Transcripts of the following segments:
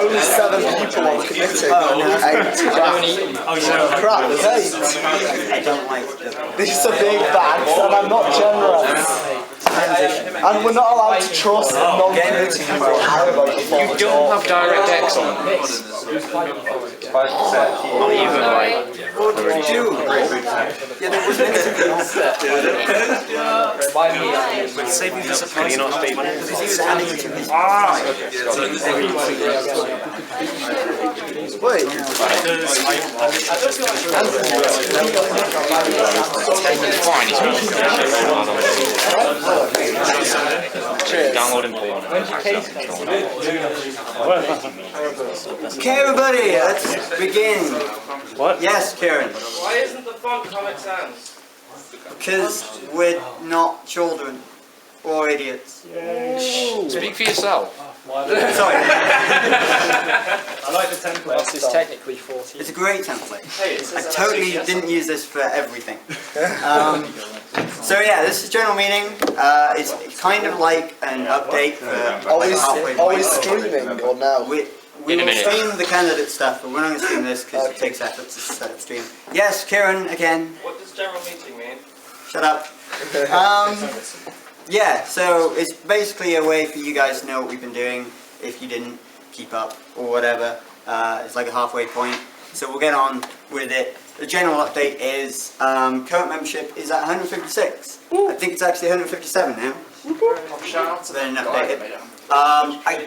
only 7 people on committee. Crap, there's 8. I don't like them. This is a big bag, and I'm not generous. And we're not allowed to trust non-committee people. You don't have direct X on this. Not even like. What did you do? Yeah, there was But saving the supply, you're not speaking. because he was adding it to his Wait. Fine, downloading porn. Okay, everybody, let's begin. What? Yes, Kieran. Why isn't the font Comic Sans? Because we're not children or idiots. Speak for yourself. Sorry. I like the template. This is technically 40. It's a great template. Hey, I totally didn't use this for everything. So yeah, this is general meeting. It's kind of like an update for like halfway Are we point. streaming or now? We In a will minute. stream the candidate stuff, but we're not going to stream this because it takes effort to set up stream. Yes, Kieran again. What does general meeting mean? Shut up. Yeah, so it's basically a way for you guys to know what we've been doing if you didn't keep up or whatever. It's like a halfway point. So we'll get on with it. The general update is current membership is at 156. I think it's actually 157 now. So then update it. I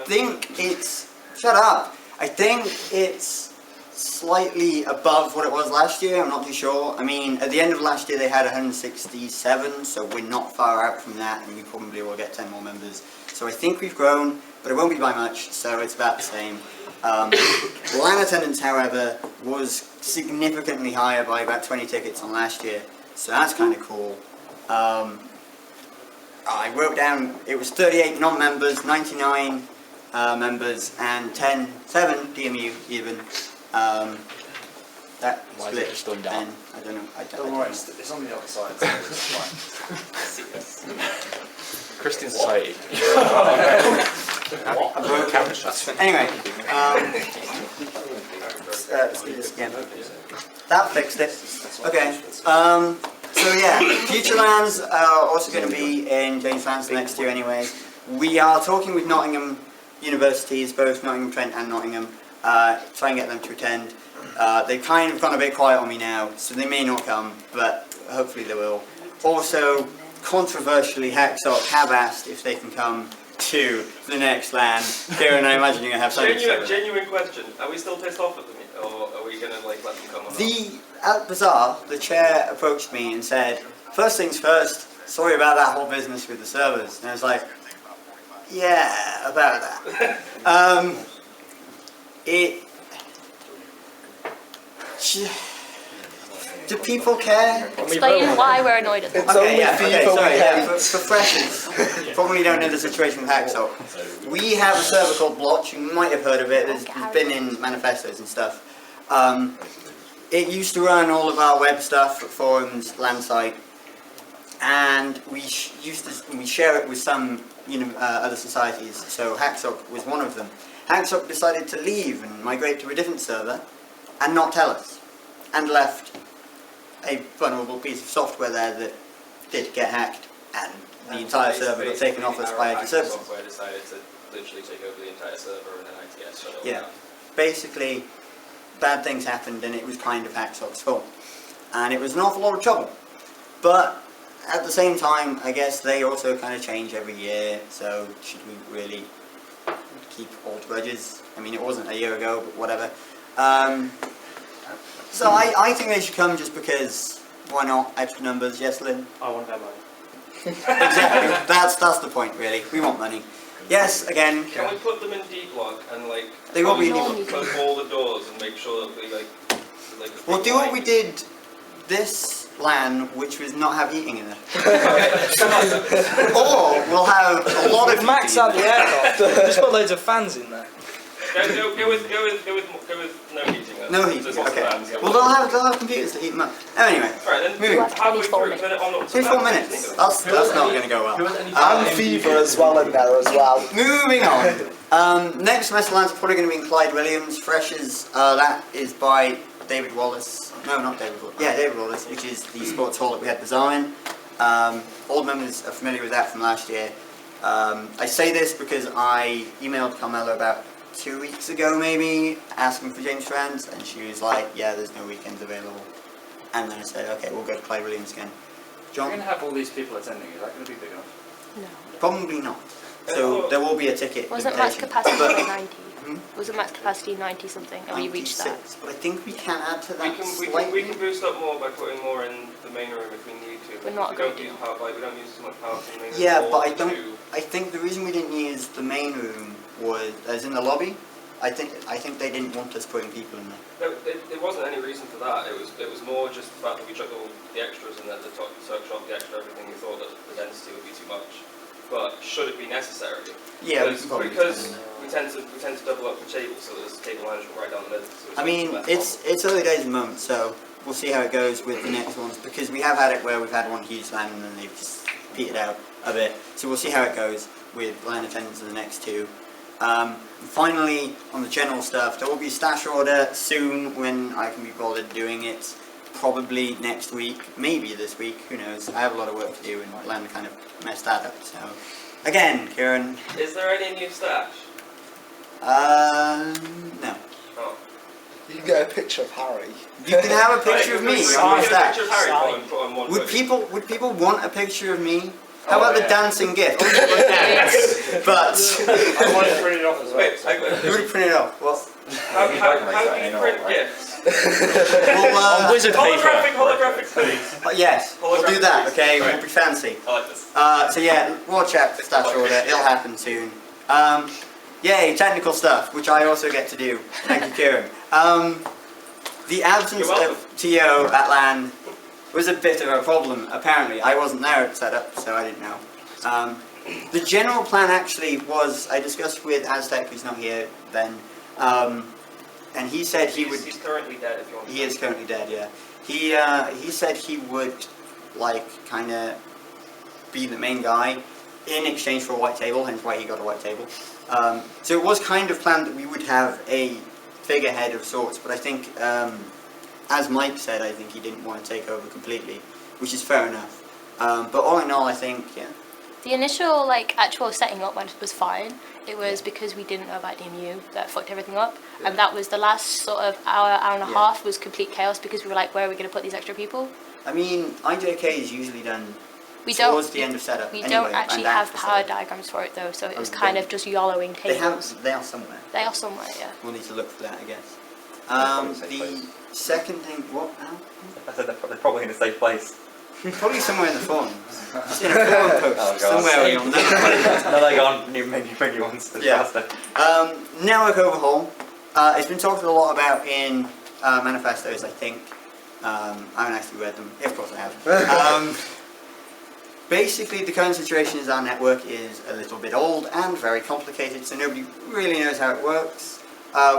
think it's... Shut up. I think it's slightly above what it was last year. I'm not too sure. I mean, at the end of last year they had 167, so we're not far out from that, and we probably will get 10 more members. So I think we've grown, but it won't be by much, so it's about the same. LAN attendance, however, was significantly higher by about 20 tickets on last year, so that's kind of cool. I wrote down it was 38 non-members, 99 members, and 7 DMU even. That Why is split, it just going down? and I don't know. I don't know. It's on the other side. Christian Society. Anyway, let's do this again. That fixed it. Okay. So yeah, future lands are also going to be in James Lands next year anyway. We are talking with Nottingham universities, both Nottingham, Trent and Nottingham, try and get them to attend. They've kind of gone a bit quiet on me now, so they may not come, but hopefully they will. Also, controversially, Hacksock have asked if they can come to the next land. Kieran, I imagine you're going to have something to say. Genuine question. Are we still pissed off at them, or are we going to like let them come on? At Bazaar, the chair approached me and said, first things first, sorry about that whole business with the servers. And I was like, yeah, about that. Do people care? Explain why we're annoyed at them. Okay, for freshers, probably don't know the situation with Hacksock. We have a server called Blotch, you might have heard of it, it's been in manifestos and stuff. It used to run all of our web stuff, forums, land site, and we share it with some other societies, so Hacksock was one of them. Hacksock decided to leave and migrate to a different server and not tell us, and left a vulnerable piece of software there that did get hacked, and the entire server got taken off us by IT services. Software decided to literally take over the entire server and then ITS shut it all Yeah, down. basically, bad things happened and it was kind of Hacksock's fault. And it was an awful lot of trouble. But at the same time, I guess they also kind of change every year, so should we really keep old grudges? I mean, it wasn't a year ago, but whatever. So I think they should come just because, why not? Extra numbers, yes, Lynn? I want that money. Exactly, that's the point really, we want money. Yes, again, Can we put them in D-block and like they will be close all the doors and make sure that we like we'll do what we did this LAN, which was not have heating in it. Or we'll have a lot of Max heating out the aircraft. Just put loads of fans in there. Go with no heating then. No heating, Just lots of okay. fans, yeah. Well, they'll have computers to heat them up. Anyway, Alright then, moving on. halfway 24 through, minutes. minute on up. 24 minutes. That's not going to go well. And fever as well in there as well. Moving on. Next semester lands are probably going to be in Clyde Williams. Freshers, that is by David Wallace. No, not David Wallace. Yeah, David Wallace, which is the sports hall that we had Bazaar in. Old members are familiar with that from last year. I say this because I emailed Carmela about 2 weeks ago maybe, asking for James Franz, and she was like, yeah, there's no weekends available. And then I said, okay, we'll go to Clyde Williams again. We're John? going to have all these people attending. Is that going to be big enough? No. Probably not. So there will be a ticket. Wasn't max invitation. capacity But- 90? Wasn't max capacity 90 something? And we reached that. 96, but I think we can add to that We slightly. can boost up more by putting more in the main room if we need to. We're not we don't going use to. power, we don't use as much power from the main room. Yeah, but I or don't. to- I think the reason we didn't use the main room was, as in the lobby. I think they didn't want us putting people in there. No, there wasn't any reason for that. It was more just the fact that we took all the extras and at the top workshop, the extra everything. We thought that the density would be too much. But should it be necessary? Yeah, we because, can probably because do we tend to double up the table, so there's table management right down the middle. So I mean, it's early days at the moment, so we'll see how it goes with the next ones, because we have had it where we've had one huge land and then they've just petered out a bit. So we'll see how it goes with land attendance in the next two. Finally, on the general stuff, there will be a stash order soon when I can be bothered doing it. Probably next week, maybe this week, who knows. I have a lot of work to do and land kind of messed that up, so. Again, Kieran. Is there any new stash? No. Oh. You can get a picture of Harry. You can have a picture of me on the Get a stash. picture of Harry and put on one Would push. people want a picture of me? How about Oh, the yeah. dancing gif? But I want to print it off as well. Wait, you would print it off. Well, how do you print gifs? well Wizard paper. Holographic please. yes, we'll do that. Okay, we'll be fancy. I like this. So yeah, watch out for stash order. It'll happen soon. Yay, technical stuff, which I also get to do. Thank you, Kieran. The absence You're welcome. of TO at LAN was a bit of a problem, apparently. I wasn't there at setup, so I didn't know. The general plan actually was, I discussed with Aztec, who's not here then, and he said he would... He's currently dead if you want to. He is currently dead, yeah. He said he would, like, kind of be the main guy in exchange for a white table, hence why he got a white table. So it was kind of planned that we would have a figurehead of sorts, but I think, as Mike said, I think he didn't want to take over completely, which is fair enough. But all in all, I think, yeah. The initial, actual setting up was fine. It was because we didn't know about DMU that fucked everything up. And that was the last sort of hour and a half was complete chaos because we were like, where are we going to put these extra people? I mean, IJK is usually done We towards don't, the end of setup. we anyway, don't actually and have after power setup. diagrams for it though, so it was Oh, kind they- of just YOLOing tables. They are somewhere. They are somewhere, yeah. We'll need to look for that, I guess. The second thing, what now? I said they're probably in a safe place. Probably somewhere in the forum. Just in a forum post, Oh, God. somewhere where you'll know. No, they're gone. New menu ones. Yeah. Faster. Network overhaul. It's been talked a lot about in manifestos, I think. I haven't actually read them. Of course I have. Basically, the current situation is our network is a little bit old and very complicated, so nobody really knows how it works.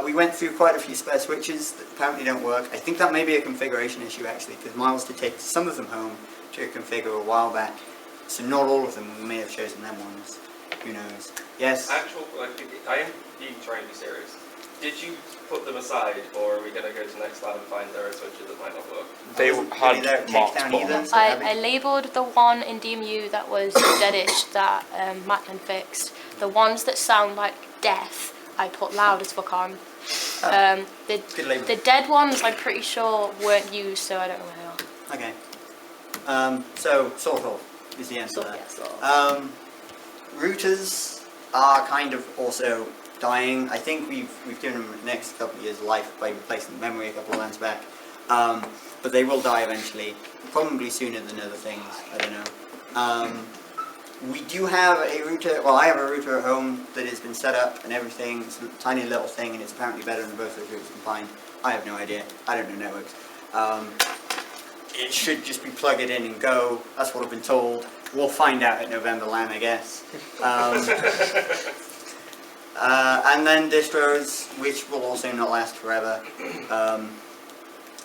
We went through quite a few spare switches that apparently don't work. I think that may be a configuration issue actually, because Miles did take some of them home to configure a while back. So not all of them, we may have chosen them ones. Who knows? Yes? I am being trying to be serious. Did you put them aside, or are we going to go to next lab and find there are switches that might not work? They Wasn't really there had at marked takedown bottom. either, so I Abby- labelled the one in DMU that was deadish that Macklin fixed. The ones that sound like death, I put loud as fuck on. Good label. The dead ones, I'm pretty sure, weren't used, so I don't know where they are. Okay. So, sort of, is the answer So, there. yeah, sort of. Routers are kind of also dying. I think we've given them the next couple of years life by replacing the memory a couple of lands back. But they will die eventually, probably sooner than other things, I don't know. We do have a router, well I have a router at home that has been set up and everything. It's a tiny little thing and it's apparently better than both those routers combined. I have no idea, I don't know networks. It should just be plug it in and go, that's what I've been told. We'll find out at November LAN, I guess. And then distros, which will also not last forever.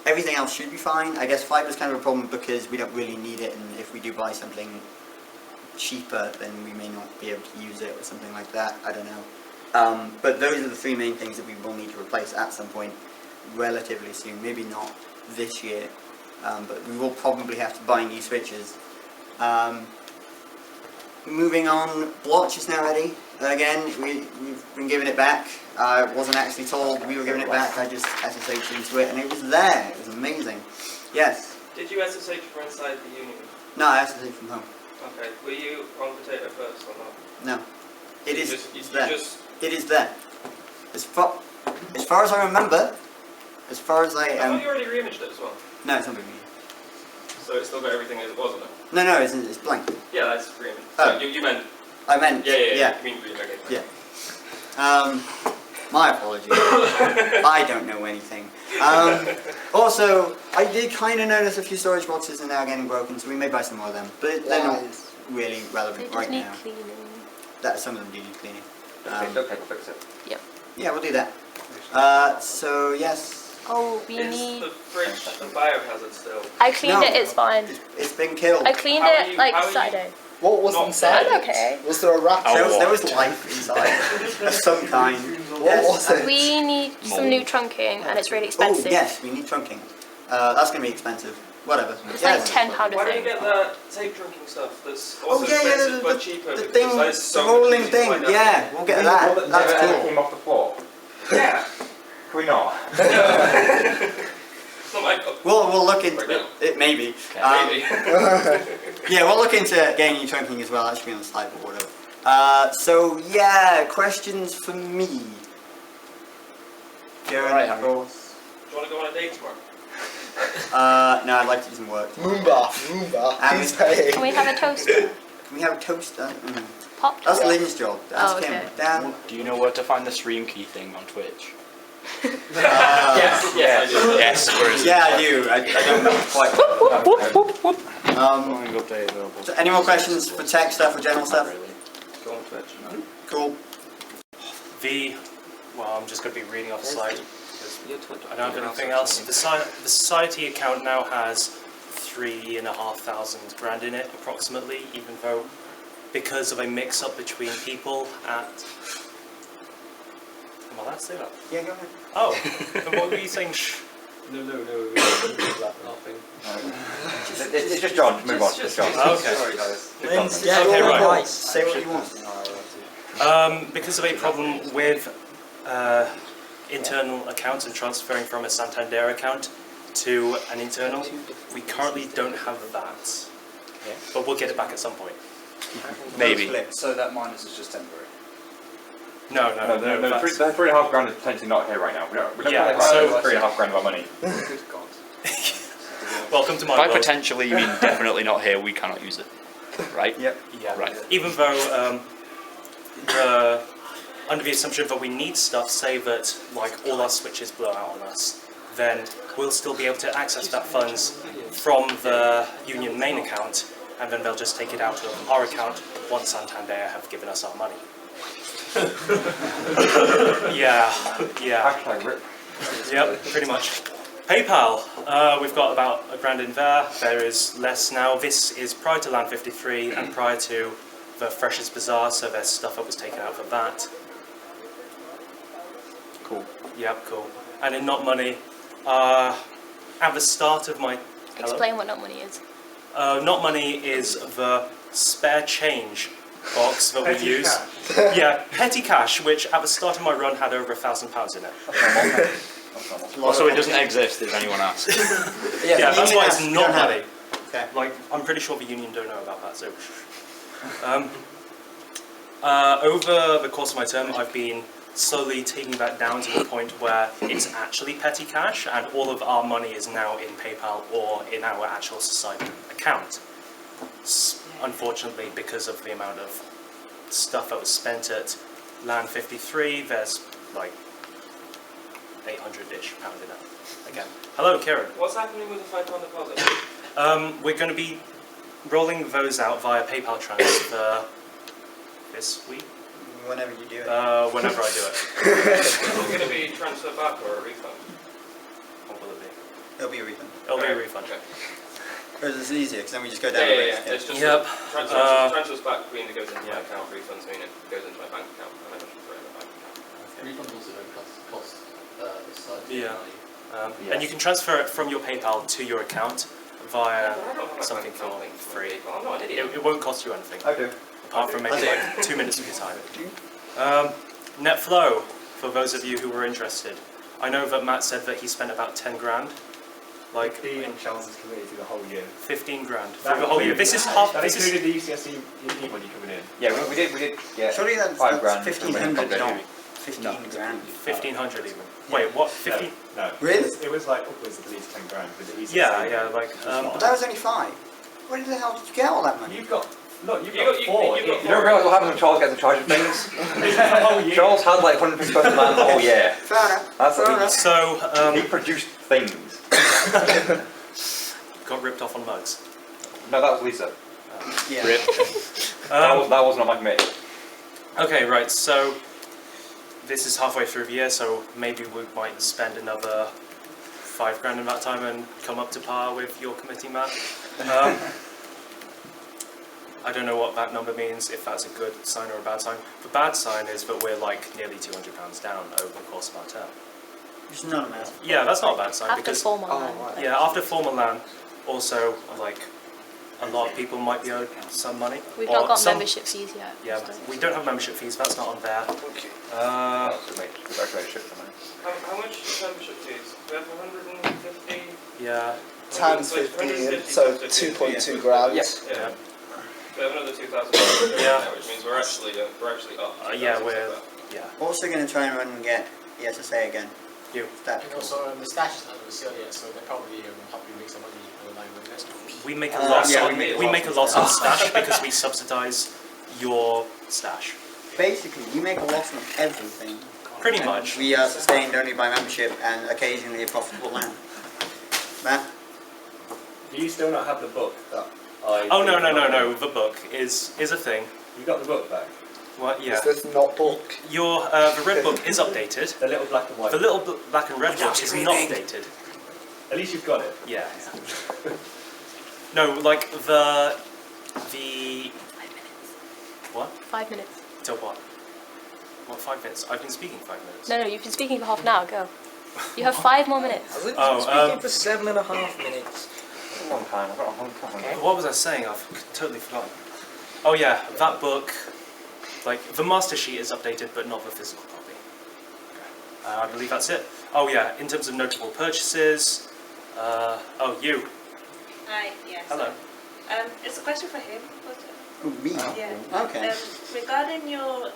Everything else should be fine. I guess fiber's kind of a problem because we don't really need it, and if we do buy something cheaper, then we may not be able to use it or something like that. I don't know. But those are the three main things that we will need to replace at some point relatively soon. Maybe not this year, but we will probably have to buy new switches. Moving on, Blotch is now ready. Again, we've been giving it back. I wasn't actually told we were giving it back, I just SSH'd into it and it was there. It was amazing. Yes? Did you SSH from inside the Union? No, I SSH'd from home. Okay. Were you on potato first or not? No. It is You there. just... It is there. As far as I remember, as far as I thought you already re-imaged it as well. No, it's not been me. So it's still got everything as it was on it? No, it's blank. Yeah, that's re-image. Oh. So you meant... I meant, Yeah. You mean re-image, okay. Yeah. My apologies. I don't know anything. Also, I did kind of notice a few storage boxes are now getting broken, so we may buy some more of them. But they're not really They relevant just right need now. cleaning. Some of them do need cleaning. Don't people fix it. Yep. Yeah, we'll do that. So, yes. Oh, we Is need... the fridge a biohazard still? I cleaned No. it, it's fine. It's been killed. I cleaned How are it you- like how are you- Saturday. What was Not inside? I'm okay. Was there a rat? There was life inside of some kind. What was it? We need some new trunking and it's really Oh, expensive. yes, we need trunking. That's going to be expensive. Whatever. It's Yes. like £10 a Why don't you thing. get the tape drinking stuff that's Oh, also yeah, expensive but cheaper? the because thing, that is the so much rolling easier to thing. find out. Yeah, we'll get that. That's Never cool. came off the floor. Yeah. Can we not? It's not my fault. We'll look into Right now. it. Maybe. Maybe. Yeah, we'll look into getting you trunking as well. That should be on the slide or whatever. So yeah, questions for me. Kieran, Right, of course. Do you want to go on a date tomorrow? No, I'd like to do some work. Moomba. Who's paying? Can we have a toaster? Can we have a toaster? Pop That's toast? Lynn's job. That's Oh, okay. him. Dan. Do you know where to find the stream key thing on Twitch? Yes, I do. Yes, where is it? Yeah, I do. I don't know quite. Following update available. So any more questions for tech stuff or general stuff? Go on Twitch. Cool. Well, I'm just going to be reading off the slide because I don't have anything else. The society account now has 3,500 grand in it, approximately, even though because of a mix-up between people at... Am I allowed to say that? Yeah, go ahead. Oh, and what were you saying? No. Nothing. It's just John. Move on. It's John. Okay. Sorry, guys. Lynn's, yeah, Okay, right. Nice. Say what you want. Because of a problem with internal accounts and transferring from a Santander account to an internal, we currently don't have that. But we'll get it back at some point. Maybe. So that minus is just temporary. No, No, that's- the 3.5 grand is potentially not here right now. We don't Yeah, have so- 3.5 grand of our money. Good God. Welcome to my By world. potentially you mean definitely not here, we cannot use it. Right? Yep. Yeah. Right. Even though under the assumption that we need stuff, say that like all our switches blow out on us, then we'll still be able to access that funds from the Union main account, and then they'll just take it out of our account once Santander have given us our money. Yeah. Hashtag rip. Yep, pretty much. PayPal, we've got about a grand in there. There is less now. This is prior to Land 53 and prior to the Freshers Bazaar, so there's stuff that was taken out for that. Cool. Yep, cool. And in Not Money, at the start of my... Hello? Explain what not money is. Not Money is the spare change box that we use. Yeah, petty cash, which at the start of my run had over £1,000 in it. Also, it doesn't exist if anyone asks. Yeah, that's why it's You not don't have money. it. Okay. Like, I'm pretty sure the union don't know about that, so... over the course of my term, I've been slowly taking that down to the point where it's actually petty cash, and all of our money is now in PayPal or in our actual society account. Unfortunately, because of the amount of stuff that was spent at Land 53, there's like 800-ish pound in it. Again. Hello, Kieran. What's happening with the £5 deposit? We're going to be rolling those out via PayPal transfer this week. Whenever you do it. Whenever I do it. Is it going to be transfer back or a refund? What will it be? It'll be a refund. It'll be a refund. Okay. Because it's easier, because then we just go down Yeah, the yeah, list. yeah. It's just Yep. transfers back mean it goes into Yeah. my account, refunds mean it goes into my bank account, and I just throw it in my bank account. Refunds also don't cost the site Yeah. money. And you can transfer it from your PayPal to your account via Yeah, but I don't have my something bank for account linked to my free. PayPal. I'm not an idiot. It won't cost you anything, I do. apart from maybe like 2 minutes of your time. Net flow, for those of you who were interested. I know that Matt said that he spent about 10 grand. Like 15 chances committed through the whole year. 15 grand for the whole year. This is half. That This is included the UCSE money coming in. Yeah, we did get Surely that's 5 grand. 1,500, from not it. 15 grand. 1,500 even. Wait, what? 15? No. Really? It was like upwards of at least 10 grand with the UCSE. Yeah, like. But that was only 5. Where the hell did you get all that money? You've got, look, you've You got got- 4. you've got You don't realise what happens when Charles gets in charge of things? the whole year. Charles had like 150 man the whole year. Fair enough. That's Fair what enough. So, he produced things. got ripped off on mugs. No, that was Lisa. Yeah. That wasn't on my committee. Okay, right, so this is halfway through the year, so maybe we might spend another 5 grand in that time and come up to par with your committee, Matt. I don't know what that number means, if that's a good sign or a bad sign. The bad sign is that we're like nearly £200 down over the course of our term. It's not a matter. Yeah, that's not a bad sign After because formal oh, land. right. yeah, after formal land, also like a lot of people might be owed some money. We've Or not got some- membership fees yet. Yeah, we don't have membership fees. That's not on there. How much is membership fees? We have 150? Yeah. Times 15, so 2.2 grand. Yeah. Yeah. We have another 2,000 Yeah. which means we're actually up. Yeah, 2,000 we're so far. yeah. Also going to try and run and get the SSA again. You. That'd be And cool. also the stash is not sealed yet, so they probably help you make some money on the line with next week. We make a loss. yeah, on, we make a loss on stash because we subsidise your stash. Basically, you make a loss on everything. Pretty And much. We are sustained only by membership and occasionally a profitable land. Matt? Do you still not have the book that I... Oh no. The book is a thing. You got the book back? What? Yeah. Is this not book? Your the red book is updated. The little black and white. The little black and red book is not updated. At least you've got it. Yeah. No, like the what? 5 minutes. Till what? What 5 minutes? I've been speaking 5 minutes. No, you've been speaking for half an hour. Go. You have 5 more minutes. Oh, for 7.5 minutes. A long time. I've got a long time. What was I saying? I've totally forgotten. Oh yeah, that book, like the master sheet is updated, but not the physical copy. I believe that's it. Oh yeah, in terms of notable purchases. Oh you. Hi, yes. Hello. It's a question for him. Oh, me? Yeah. Okay. Regarding your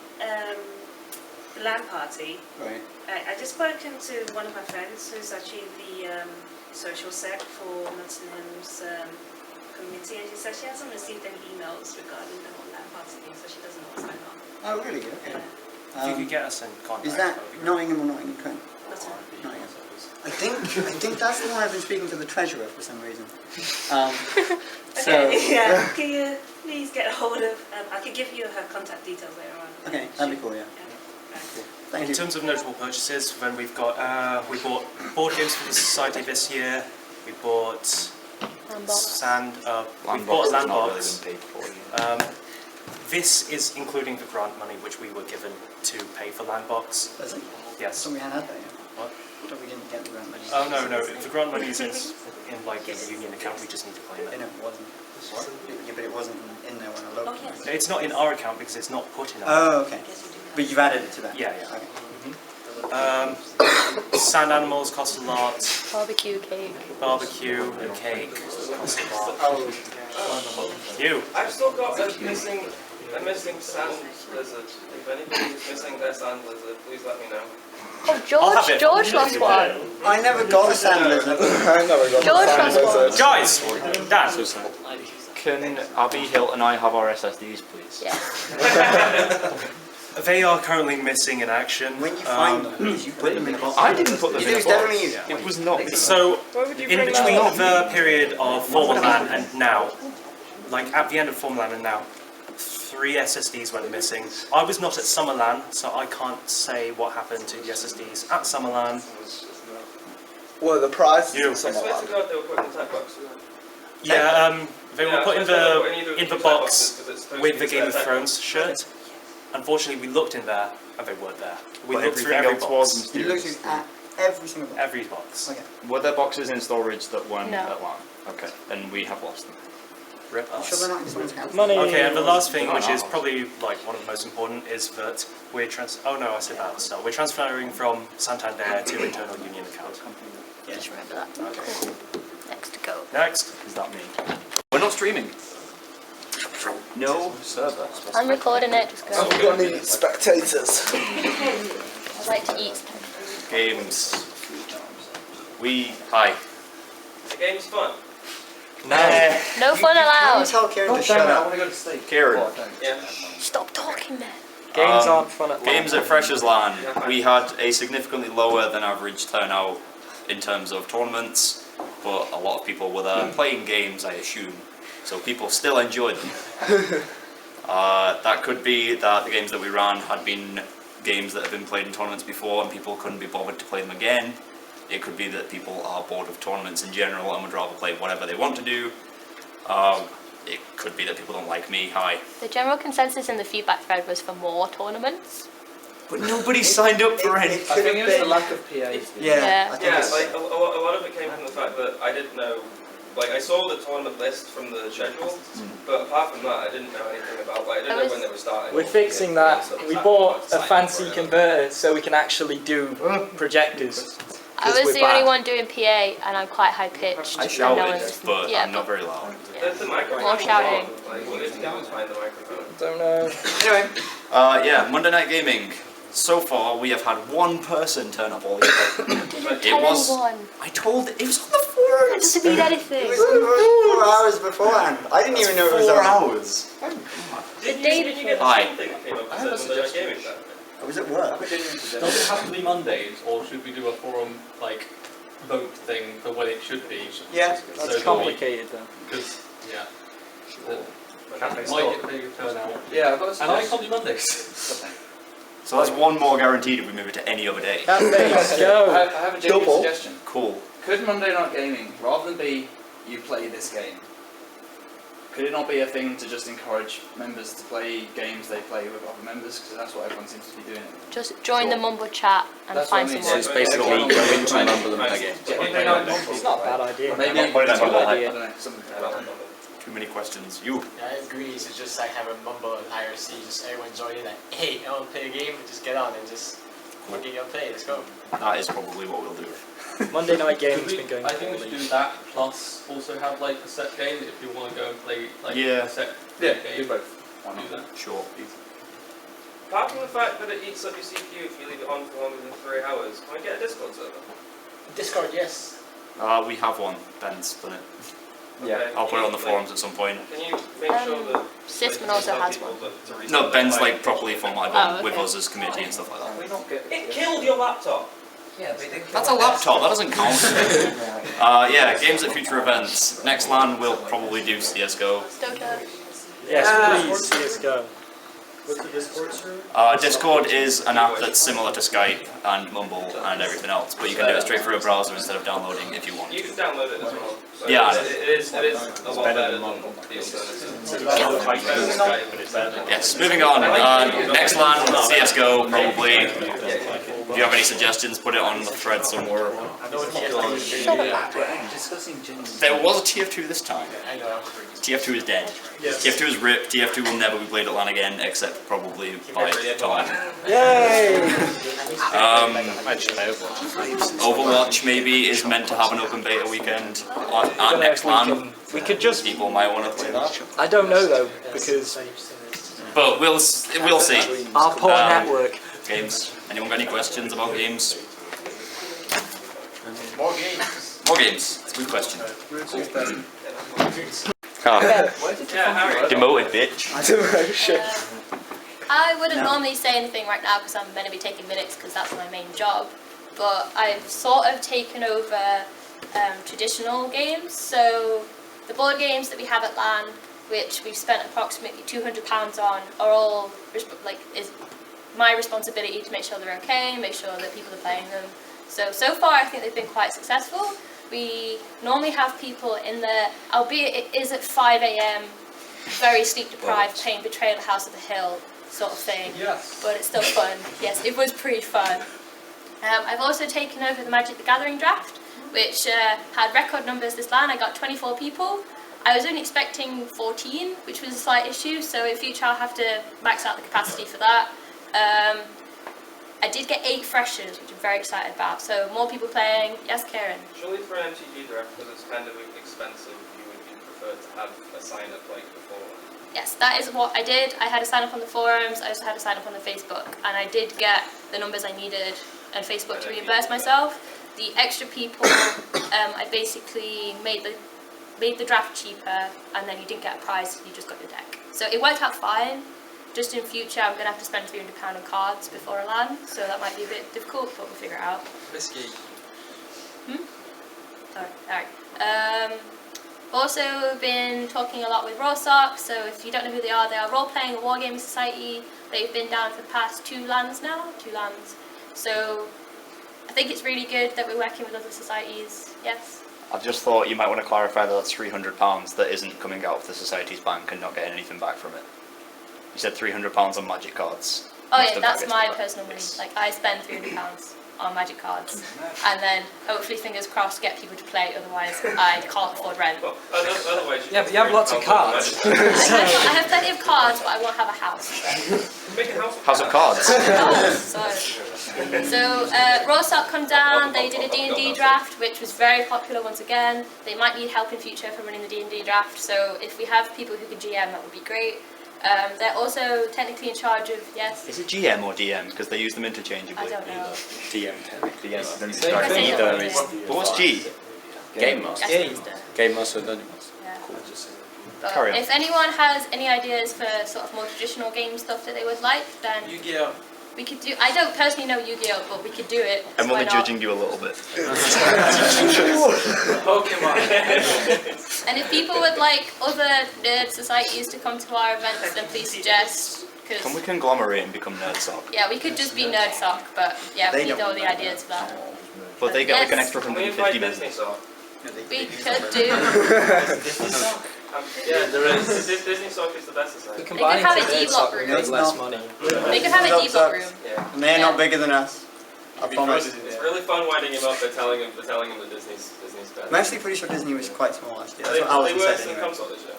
LAN party, Right. I just spoken to one of my friends who's actually the social sec for Nottingham's committee, and she said she hasn't received any emails regarding the whole LAN party thing, so she doesn't know what's going on. Oh, really? Okay. If you could get us in contact. Is that would be great. Nottingham or Nottingham Trent? Nottingham. Nottingham. I think that's the one I've been speaking to the treasurer for some reason. So, Okay, yeah. Can you please get a hold of? I can give you her contact details later on. okay, that'd be cool, yeah. Thank In you. terms of notable purchases, then we've got we bought board games for the society this year. We bought Landbox. we bought Landbox has not really Landbox. been paid for. This is including the grant money which we were given to pay for Landbox. Does it? Yes. So we had that yet. What? I thought we didn't get the grant money. Oh no, the grant money is in like the union account. We just need to claim I it. know it wasn't. What? Yeah, but it wasn't in there when I looked. Oh, yes. It's not in our account because it's not put in our. Oh, okay. But you've added it to that? Yeah, yeah. Okay. Sand animals cost a lot. Barbecue cake. Barbecue and cake cost a lot. Oh, You. I've still got a missing sand lizard. If anybody's missing their sand lizard, please let me know. Oh, I'll have it. George lost one. I never got a sand lizard. I never got George the has sand one. lizard. Guys, Dan. Can Abby, Hilt and I have our SSDs, please? Yeah. They are currently missing in action. When you find them, did you put them in a box? I didn't put them You in do, a it's box. definitely you. It was not. So, in between the period of formal land and now, like at the end of formal land and now, 3 SSDs went missing. I was not at Summerland, so I can't say what happened to the SSDs at Summerland. Were the prizes You. in I swear to Summerland? God, they were put in the tag box. Yeah, they were put in either the tag box boxes, 'cause it's supposed with to the be Game of tag Thrones box. shirt. Unfortunately, we looked in there and they weren't there. We But looked through everything every else was box. You looked mysterious. at every single box. Every box. Okay. Were there boxes in storage that weren't No. at LAN? Okay, then we have lost them. Rip I'm us. sure they're not in someone's house. Money. Okay, and the last thing, No, which no. is probably like one of the most important, is that we're oh no, I said that at the start. We're transferring from Santander to internal union account. Just remember that. Okay. Cool. Next to go. Next. Is that me? We're not streaming. No server. I'm recording it, just Have go. we got any spectators? I'd like to eat. Games. Hi. The game's fun. No fun Can allowed. tell Kieran to shut up. to go to sleep. Kieran. Yeah. Stop talking then. Games aren't fun at Games at Freshers LAN. We had a significantly lower than average turnout in terms of tournaments, but a lot of people were there playing games, I assume. So people still enjoyed them. That could be that the games that we ran had been games that have been played in tournaments before and people couldn't be bothered to play them again. It could be that people are bored of tournaments in general and would rather play whatever they want to do. It could be that people don't like me. Hi. The general consensus in the feedback thread was for more tournaments. But nobody signed up for any. I think it was the lack of PA. Yeah, Yeah. I think Yeah, it's... like a lot of it came from the fact that I didn't know. Like I saw the tournament list from the schedule, but apart from that, I didn't know anything about. Like I didn't know when they were starting. We're fixing that. We bought a fancy converter so we can actually do projectors. I was the only one doing PA, and I'm quite high pitched. I and no shouted, one listened. but yeah, I'm not very loud. The microphone. More shouting. Like all you have to do is find the microphone. Don't know. Anyway, Yeah, Monday Night Gaming. So far, we have had one person turn up all year. Didn't It tell was. anyone. I told it was on the That forums. doesn't mean it anything. was almost 4 hours beforehand. I didn't even know it was 4 on. hours. The day Did you get the Hi. same thing that came up I have a Monday Night suggestion. Gaming then? I was at work. Does it have to be Mondays, or should we do a forum vote thing for when it should be? Yeah. That's complicated though. Because yeah, Cafe might store. get a bigger turnout. Yeah, I've got a And I suggestion. can't do Mondays. So that's one more guaranteed if we move it to any other day. Let's I go. have a genuine Double. suggestion. Cool. Could Monday Night Gaming, rather than be you play this game, could it not be a thing to just encourage members to play games they play with other members? Because that's what everyone seems to be doing. Just join the Mumble chat and That's find what I mean. someone. So it's basically go into Mumble and play games. It's not a bad idea. Maybe It's a good I idea. don't know, something like that. Too many questions. You. Yeah, I agree. So just like have a mumble and IRC, just everyone join in like, hey, I want to play a game, just get on and just what game you want to play, let's go. That is probably what we'll do. Monday night gaming's been going I think we should poorly. do that plus also have like a set game if you want to go and play like Yeah. a set Yeah, game. do both. Why Do not? that. Sure. Apart from the fact that it eats up your CPU if you leave it on for longer than 3 hours, can I get a Discord server? Discord, yes. We have one. Ben's done it. Okay. I'll put it on the forums at some point. Can you make sure that... Sysman also tell has people one. that to restart No, Ben's their like properly formatted Oh, one with okay. us as committee and stuff like that. We not get. It killed your laptop! Yeah, they did. That's a laptop, that doesn't count. Yeah, games at future events. Next LAN we'll probably do CSGO. Dota. Yes, please, CSGO. What's the Discord server? Discord is an app that's similar to Skype and Mumble and everything else, but you can do it straight through a browser instead of downloading if you want You to. can download it as well. So Yeah. It is a lot better than the alternative. Yes, moving on. Next LAN, CSGO probably. If you have any suggestions, put it on the thread somewhere. Discussing genuine. There was a TF2 this time. I know. TF2 is dead. TF2 is ripped. TF2 will never be played at LAN again, except probably by Tom. Yay! Overwatch maybe is meant to have an open beta weekend at next LAN. We could just. People might want to play that. I don't know though, because But we'll see. our poor network. Games. Anyone got any questions about games? More games. More games. It's a good question. Yeah, Harry. Demoted bitch. Demotion. I wouldn't normally say anything right now because I'm meant to be taking minutes because that's my main job. But I've sort of taken over traditional games. So the board games that we have at LAN, which we've spent approximately £200 on, are all is my responsibility to make sure they're okay, make sure that people are playing them. So far I think they've been quite successful. We normally have people in there, albeit it is at 5 AM, very sleep deprived, playing Betrayal House of the Hill sort of thing. Yes. But it's still fun. Yes, it was pretty fun. I've also taken over the Magic the Gathering draft, which had record numbers this LAN. I got 24 people. I was only expecting 14, which was a slight issue, so in future I'll have to max out the capacity for that. I did get 8 freshers, which I'm very excited about, so more people playing. Yes, Kieran? Surely for an MTG draft, because it's kind of expensive, you would prefer to have a sign-up like before? Yes, that is what I did. I had to sign up on the forums, I also had to sign up on the Facebook, and I did get the numbers I needed and Facebook to reimburse myself. The extra people, I basically made the draft cheaper, and then you didn't get a prize, you just got your deck. So it worked out fine. Just in future, I'm going to have to spend £300 on cards before a LAN, so that might be a bit difficult, but we'll figure it out. Risky. Sorry, alright. Also been talking a lot with LSUCS, so if you don't know who they are role-playing a wargaming society. They've been down for the past 2 LANs now, 2 LANs. So I think it's really good that we're working with other societies, yes? I've just thought you might want to clarify that that's £300 that isn't coming out of the society's bank and not getting anything back from it. You said £300 on magic cards. Oh yeah, that's my personal money. Like, I spend £300 on magic cards, and then hopefully, fingers crossed, get people to play, otherwise I can't afford rent. Well, otherwise Yeah, but you have lots of cards. I have plenty of cards, but I won't have a house. Make a house of cards. So LSUCS come down, they did a D&D draft, which was very popular once again. They might need help in future for running the D&D draft, so if we have people who can GM, that would be great. They're also technically in charge of, yes? Is it GM or DM? Because they use them interchangeably. I don't know. DM technically, yes. Then Same thing. either is But what's G? Game Master. Game Master, Dungeon Master. Yeah. Cool. But Carry on. if anyone has any ideas for sort of more traditional game stuff that they would like, then Yu-Gi-Oh! we could do. I don't personally know Yu-Gi-Oh, but we could do it. I'm Why only not? judging you a little bit. Pokemon. And if people would like other nerd societies to come to our events, then please suggest. Can we Because conglomerate and become NerdSock? yeah, we could just be nerd sock, but yeah, we need all the ideas for that. But they get like an Yes. extra Can we invite 150 Disney members. Sock? We could do. Yeah, there is. Disney Sock is the best society. They could have a D-block room. It's less not. money. They could have a D-block room. Yeah. And they're not bigger than us. I promise. It's really fun winding him up and telling him that Disney's better. I'm actually pretty sure Disney was quite small last year. Are they, That's what are they Alison worse said than anyway. console this year?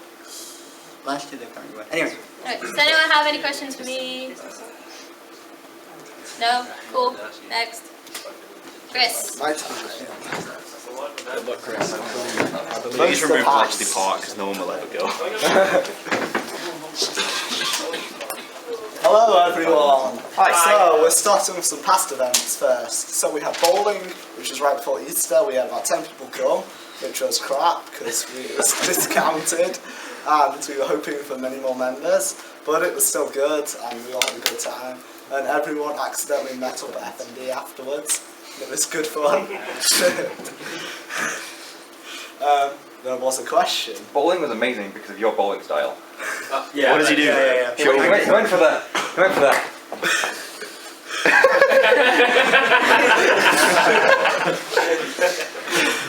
Last year they apparently were. Anyway. Alright, does anyone have any questions for me? No? Cool. Next. Chris. My time. Good luck, Chris. Please remove Bletchley Park because no one will ever go. Hello everyone. Hi. So we're starting with some past events first. So we had bowling, which was right before Easter. We had about 10 people come, which was crap because it was discounted, and we were hoping for many more members. But it was still good, and we all had a good time. And everyone accidentally met up at FND afterwards. It was good fun. There was a question. Bowling was amazing because of your bowling style. Yeah. What does he do? Yeah. He went for that. He went for that.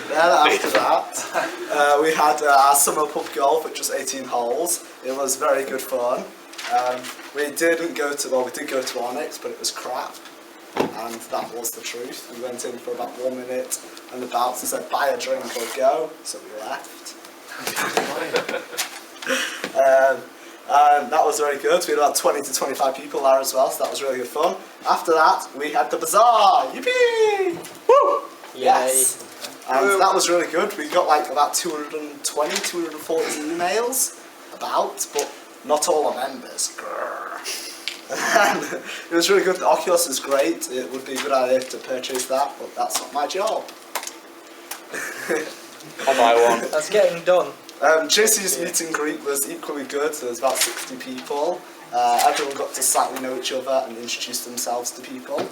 Then after that, we had our summer pub golf, which was 18 holes. It was very good fun. We did go to Onyx, but it was crap. And that was the truth. We went in for about 1 minute, and the bouncer said, buy a drink or go, so we left. And that was very good. We had about 20 to 25 people there as well, so that was really good fun. After that, we had the bazaar. Yippee! Woo! Yes. And that was really good. We got like about 220, 240 emails about, but not all are members. And it was really good. The Oculus is great. It would be a good idea to purchase that, but that's not my job. I'll buy one. That's getting done. JC's meet and greet was equally good. There was about 60 people. Everyone got to slightly know each other and introduce themselves to people.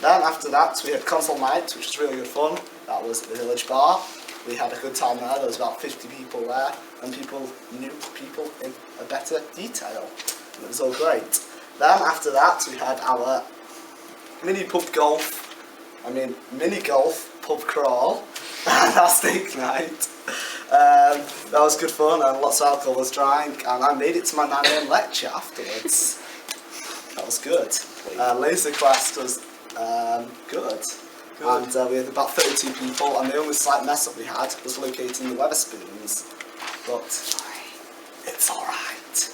Then after that we had console night, which was really good fun. That was at the village bar. we had a good time there. There was about 50 people there, and people knew people in a better detail. And it was all great. Then after that, we had our mini golf pub crawl and our steak night. That was good fun, and lots of alcohol was drank, and I made it to my 9 AM lecture afterwards. That was good. Laser Quest was good. And we had about 32 people, and the only slight mess up we had was locating the Weatherspoons. But it's alright.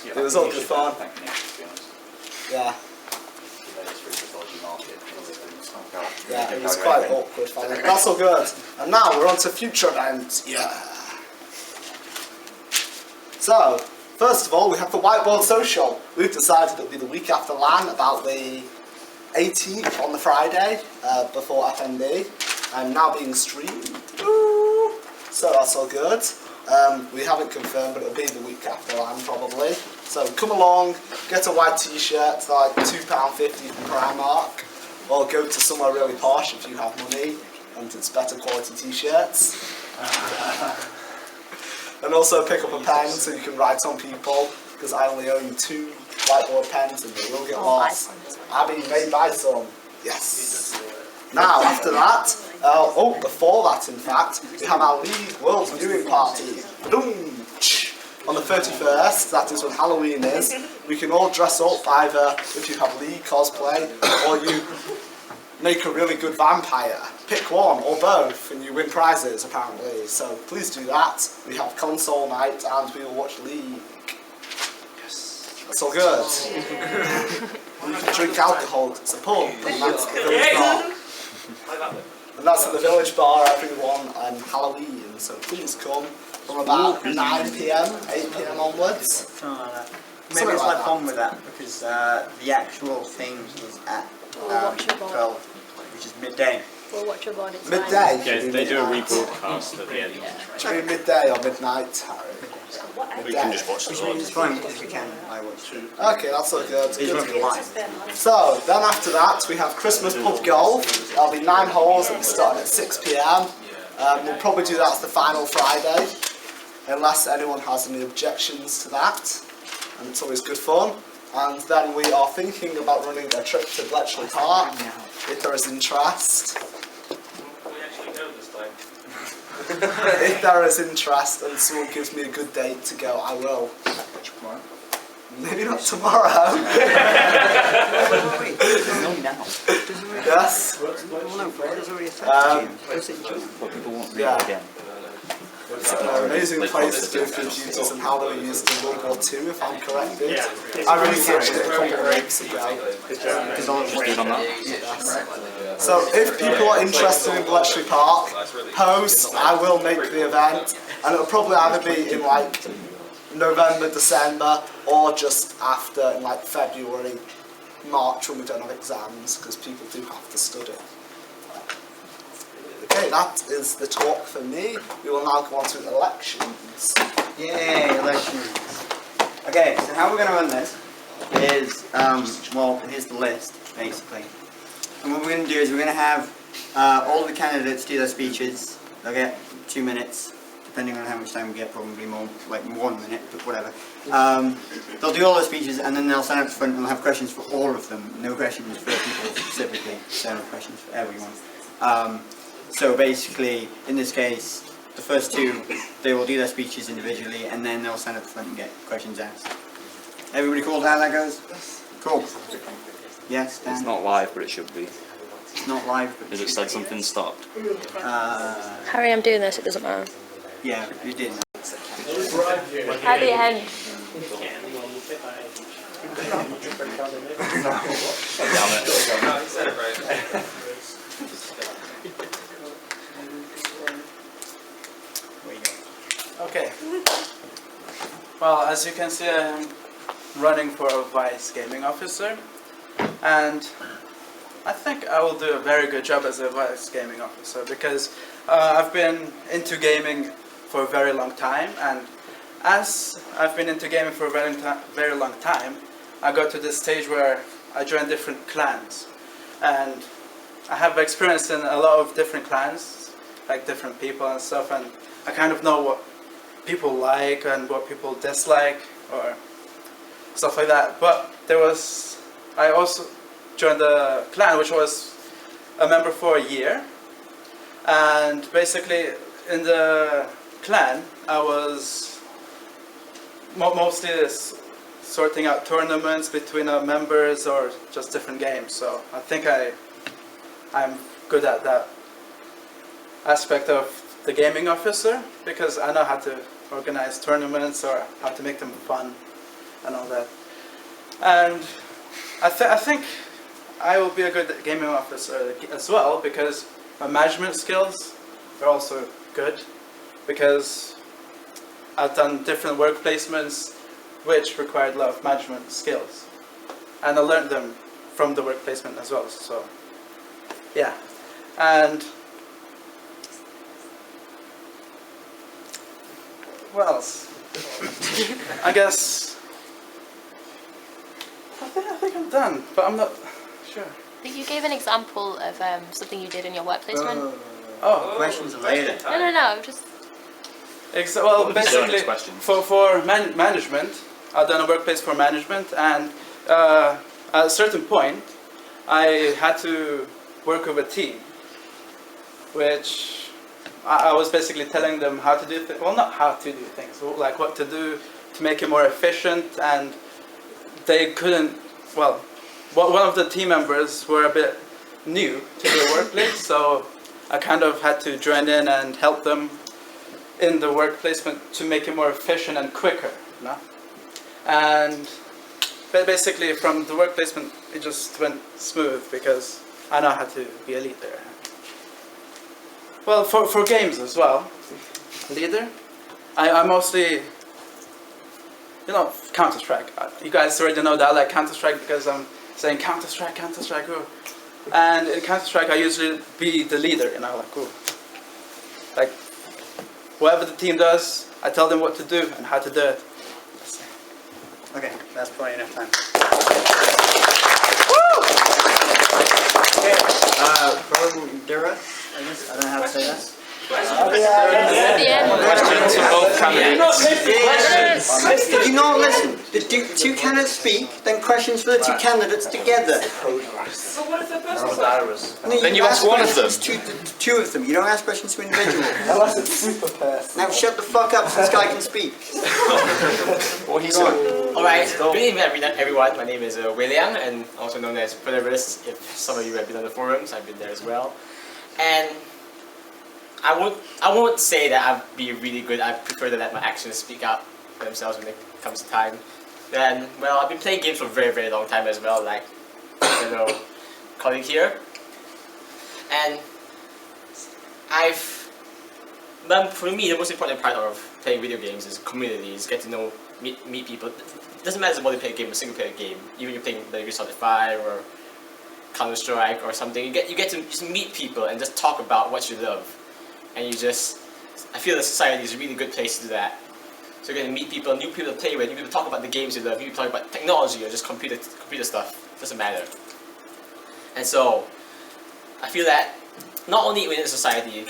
It was all good fun. Yeah. Yeah, it was quite awkward finally. That's all good. And now we're on to future events. Yeah. So, first of all, we have the Whiteboard Social. We've decided it'll be the week after LAN, about the 18th on the Friday, before FND. And now being streamed. Woo! So that's all good. We haven't confirmed, but it'll be the week after LAN probably. So come along, get a white t-shirt, they're like £2.50 from Primark. Or go to somewhere really posh if you have money, and it's better quality t-shirts. And also pick up a pen so you can write on people, because I only own 2 whiteboard pens and they will get lost. Abby may buy some. Yes. Now after that, before that in fact, we have our League World Viewing Party. Boom! On the 31st, that is when Halloween is, we can all dress up either if you have League cosplay or you make a really good vampire. Pick one or both and you win prizes apparently, so please do that. We have console night and we will watch League. Yes. That's all good. You can drink alcohol, it's a pub, and that's the village bar. And that's at the village bar everyone on Halloween, so please come. From about 9 PM, 8 PM onwards. Maybe it's like fun with that because the actual thing is at 12, which is midday. We'll watch your body. Midday? Yeah, they do a rebroadcast at the end. Do you mean midday or midnight, Harry? We can just watch the It's fine if you can. I watch it. Okay, that's all good. These won't be live. So, then after that, we have Christmas Pub Golf. There'll be 9 holes and starting at 6 PM. We'll probably do that as the final Friday, unless anyone has any objections to that, and it's always good fun. And then we are thinking about running a trip to Bletchley Park, if there is interest. We actually go this time. If there is interest and someone gives me a good date to go, I will. Maybe not tomorrow. Yes. Yeah. It's an amazing place to do computers and how they were used in World War II, if I'm corrected. I researched it a couple of weeks ago. So if people are interested in Bletchley Park, post, I will make the event, and it'll probably either be in like November, December, or just after in like February, March when we don't have exams, because people do have to study. Okay, that is the talk for me. We will now go on to elections. Yay, elections. Okay, so how we're going to run this is, well, here's the list, basically. And what we're going to do is we're going to have all the candidates do their speeches. They'll get 2 minutes, depending on how much time we get, probably more, like 1 minute, but whatever. They'll do all their speeches and then they'll stand up front and we'll have questions for all of them. No questions for people specifically, so no questions for everyone. So basically, in this case, the first 2, they will do their speeches individually and then they'll stand up front and get questions asked. Everybody cool with how that goes? Cool. Yes, Dan? It's not live, but it should be. It's not live, but Has it said something stopped? Harry, I'm doing this, it doesn't matter. Yeah, you did. At the end. Okay. Well, as you can see, I am running for a Vice Gaming Officer, and I think I will do a very good job as a Vice Gaming Officer because I've been into gaming for a very long time, and as I've been into gaming for a very long time, I got to this stage where I joined different clans, and I have experience in a lot of different clans, like different people and stuff, and I kind of know what people like and what people dislike or stuff like that. But I also joined the clan, which was a member for a year, and basically in the clan I was mostly sorting out tournaments between our members or just different games. So I think I'm good at that aspect of the gaming officer, because I know how to organize tournaments or how to make them fun and all that. And I think I will be a good gaming officer as well, because my management skills are also good, because I've done different work placements which required a lot of management skills, and I learned them from the work placement as well. So yeah. And what else? I guess I think I'm done, but I'm not sure. You gave an example of something you did in your work placement. Questions are later. No, just... Well, basically, for management, I've done a workplace for management, and at a certain point, I had to work with a team, which I was basically telling them how to do things. Well, not how to do things, like what to do to make it more efficient, and they couldn't. Well, one of the team members were a bit new to the workplace, so I kind of had to join in and help them in the work placement to make it more efficient and quicker, you know? And basically from the work placement it just went smooth because I know how to be a leader. Well, for games as well, leader, I mostly, you know, Counter-Strike. You guys already know that I like Counter-Strike because I'm saying Counter-Strike, Counter-Strike, ooh. And in Counter-Strike I usually be the leader, you know, like, ooh. Like, whatever the team does, I tell them what to do and how to do it. Okay, that's probably enough time. Prodirus, I guess. I don't know how to say that. Questions for both candidates. Did you not listen? The two candidates speak, then questions for the two candidates together. But what if they're personal? No, Then you ask one of them. Two of them. You don't ask questions to individuals. Unless it's super person. Now shut the fuck up so this guy can speak. What he said. Alright, good evening everyone. My name is William, and also known as Prodirus. If some of you have been on the forums, I've been there as well. And I won't say that I'd be really good. I prefer to let my actions speak out for themselves when it comes to time. Then, well, I've been playing games for a very, very long time as well, like, you know, colleague here. And for me, the most important part of playing video games is communities, get to know, meet people. It doesn't matter if you play a game, a single player game, even if you're playing like Solid 5 or Counter-Strike or something, you get to just meet people and just talk about what you love. And I feel that society is a really good place to do that. So you're going to meet people, new people to play with, new people to talk about the games you love, new people to talk about technology or just computer stuff, it doesn't matter. And so, I feel that not only within society,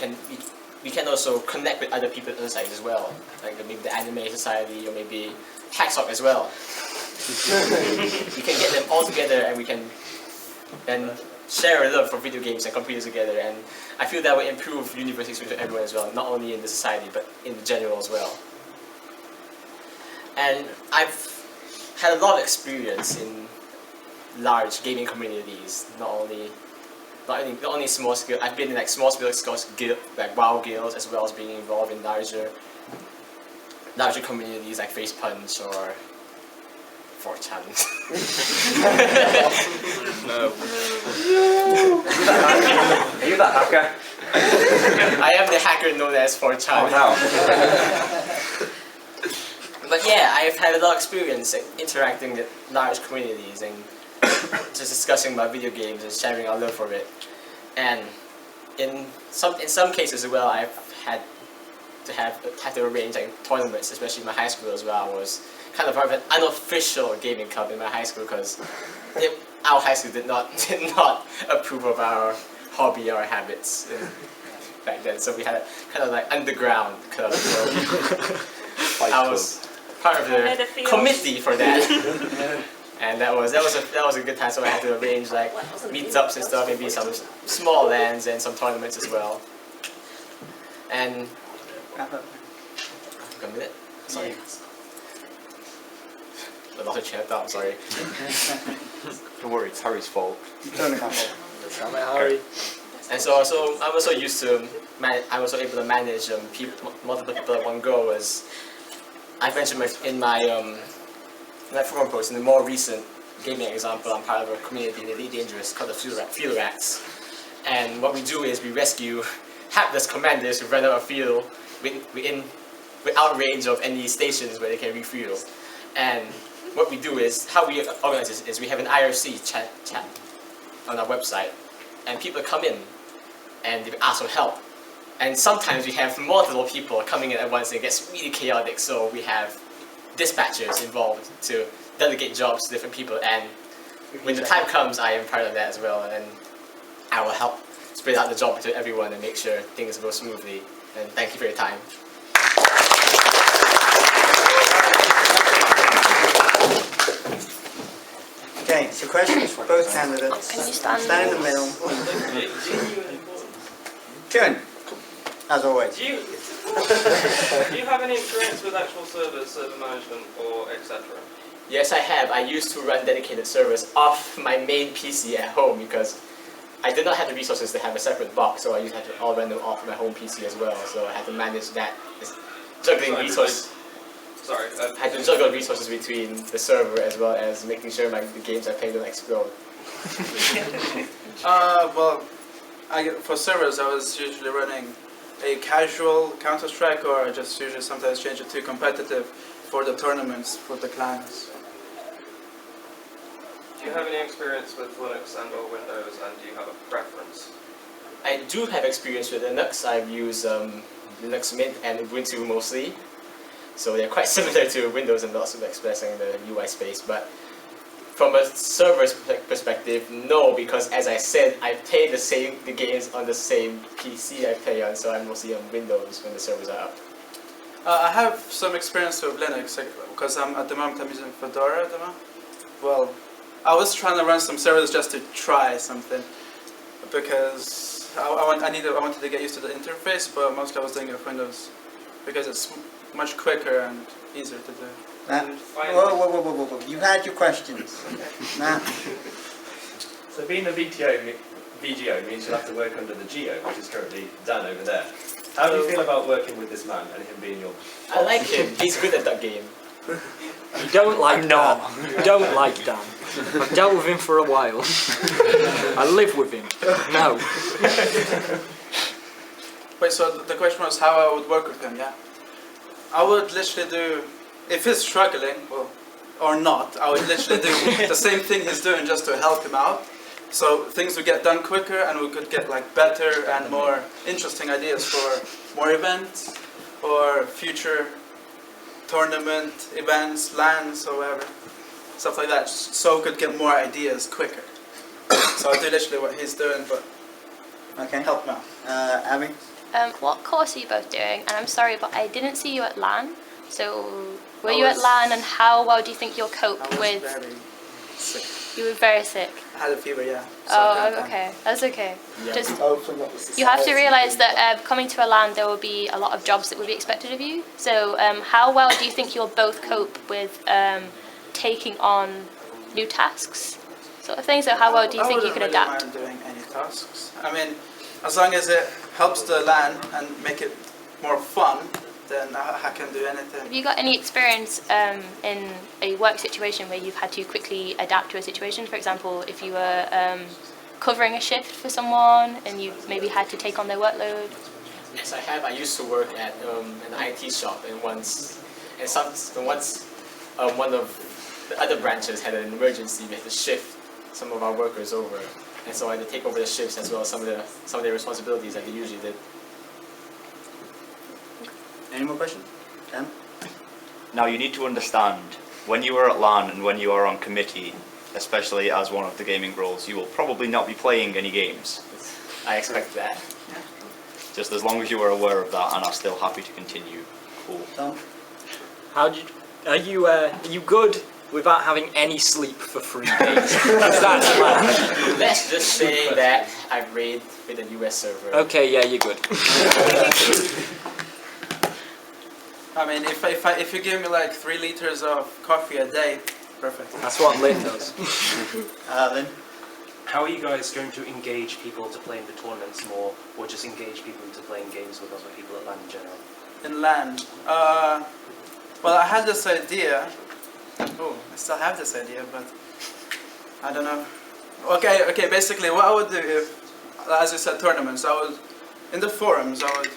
we can also connect with other people in society as well. Like maybe the anime society or maybe Hacksock as well. We can get them all together and we can then share a love for video games and computers together, and I feel that will improve universities for everyone as well, not only in the society but in the general as well. And I've had a lot of experience in large gaming communities, not only small scale. I've been in like small scale guild, like WoW guilds, as well as being involved in larger communities like Face Punch or 4chan. No. Are you that hacker? I am the hacker known as 4chan. Oh, no. But yeah, I've had a lot of experience interacting with large communities and just discussing about video games and sharing our love for it. And in some cases as well, I've had to arrange like tournaments, especially in my high school as well. I was kind of part of an unofficial gaming club in my high school because our high school did not approve of our hobby or habits. back then. So we had a kind of like underground club. So I was part of the committee for that. And that was a good time. So I had to arrange like meetups and stuff, maybe some small lands and some tournaments as well. And a minute. Sorry. I lost a chain of thought. Sorry. Don't worry, it's Harry's fault. Harry. And so I'm also used to I'm also able to manage multiple people at one go. As I mentioned in my forum post, in the more recent gaming example, I'm part of a community in Elite Dangerous called the Field Rats. And what we do is we rescue hapless commanders who run out of fuel without range of any stations where they can refuel. And what we do is, how we organize this is we have an IRC chat on our website, and people come in and they ask for help. And sometimes we have multiple people coming in at once and it gets really chaotic, so we have dispatchers involved to delegate jobs to different people, and when the time comes I am part of that as well, and I will help spread out the job to everyone and make sure things go smoothly. And thank you for your time. Okay, so questions for both candidates. Can you stand in the middle. Kieran, as always. Do you have any experience with actual servers, server management, or etc.? Yes, I have. I used to run dedicated servers off my main PC at home because I did not have the resources to have a separate box, so I used to have to all run them off my home PC as well. So I had to manage that, juggling resources. Sorry. I had to juggle resources between the server as well as making sure the games I play don't explode. Well, for servers, I was usually running a casual Counter-Strike, or I just usually sometimes change it to competitive for the tournaments, for the clans. Do you have any experience with Linux and or Windows, and do you have a preference? I do have experience with Linux. I've used Linux Mint and Ubuntu mostly. So they're quite similar to Windows in lots of expressing the UI space, but from a server's perspective, no, because as I said, I play the games on the same PC I play on, so I'm mostly on Windows when the servers are up. I have some experience with Linux, because at the moment I'm using Fedora at the moment. Well, I was trying to run some servers just to try something, because I wanted to get used to the interface, but mostly I was doing it with Windows, because it's much quicker and easier to do. Whoa. You had your questions. Nah. So being a VGO means you'll have to work under the GO, which is currently Dan over there. How do you feel about working with this man and him being your boss? I like him. He's good at that game. You don't like Dan. You don't like Dan. I've dealt with him for a while. I live with him. No. Wait, so the question was how I would work with him, yeah? I would literally do, if he's struggling, well, or not, I would literally do the same thing he's doing just to help him out. So things would get done quicker, and we could get like better and more interesting ideas for more events or future tournament events, LANs or whatever, stuff like that. So we could get more ideas quicker. So I do literally what he's doing, but help him out. Abby? What course are you both doing? And I'm sorry, but I didn't see you at LAN. So were you at LAN, and how well do you think you'll cope with? Very sick. You were very sick. I had a fever, yeah. Oh, okay. That's okay. Yeah. Just you have to realise that coming to a LAN, there will be a lot of jobs that will be expected of you. So how well do you think you'll both cope with taking on new tasks, sort of thing? So how well do you think you can adapt? I wouldn't really mind doing any tasks. I mean, as long as it helps the LAN and make it more fun, then I can do anything. Have you got any experience in a work situation where you've had to quickly adapt to a situation? For example, if you were covering a shift for someone and you maybe had to take on their workload? Yes, I have. I used to work at an IT shop, and once one of the other branches had an emergency, we had to shift some of our workers over, and so I had to take over the shifts as well as some of the responsibilities that they usually did. Any more questions? Dan? Now you need to understand, when you are at LAN and when you are on committee, especially as one of the gaming roles, you will probably not be playing any games. I expect that. Just as long as you are aware of that and are still happy to continue. Cool. Tom? Are you good without having any sleep for 3 days? Is that the plan? Let's just say that I raid with the US server. Okay, yeah, you're good. I mean, if you give me like 3 liters of coffee a day, perfect. That's what Lynn does. Lynn? How are you guys going to engage people to play in the tournaments more, or just engage people into playing games with other people at LAN in general? In LAN, well, I had this idea. Oh, I still have this idea, but I don't know. Okay. Basically, what I would do if, as you said, tournaments, I would, in the forums, I would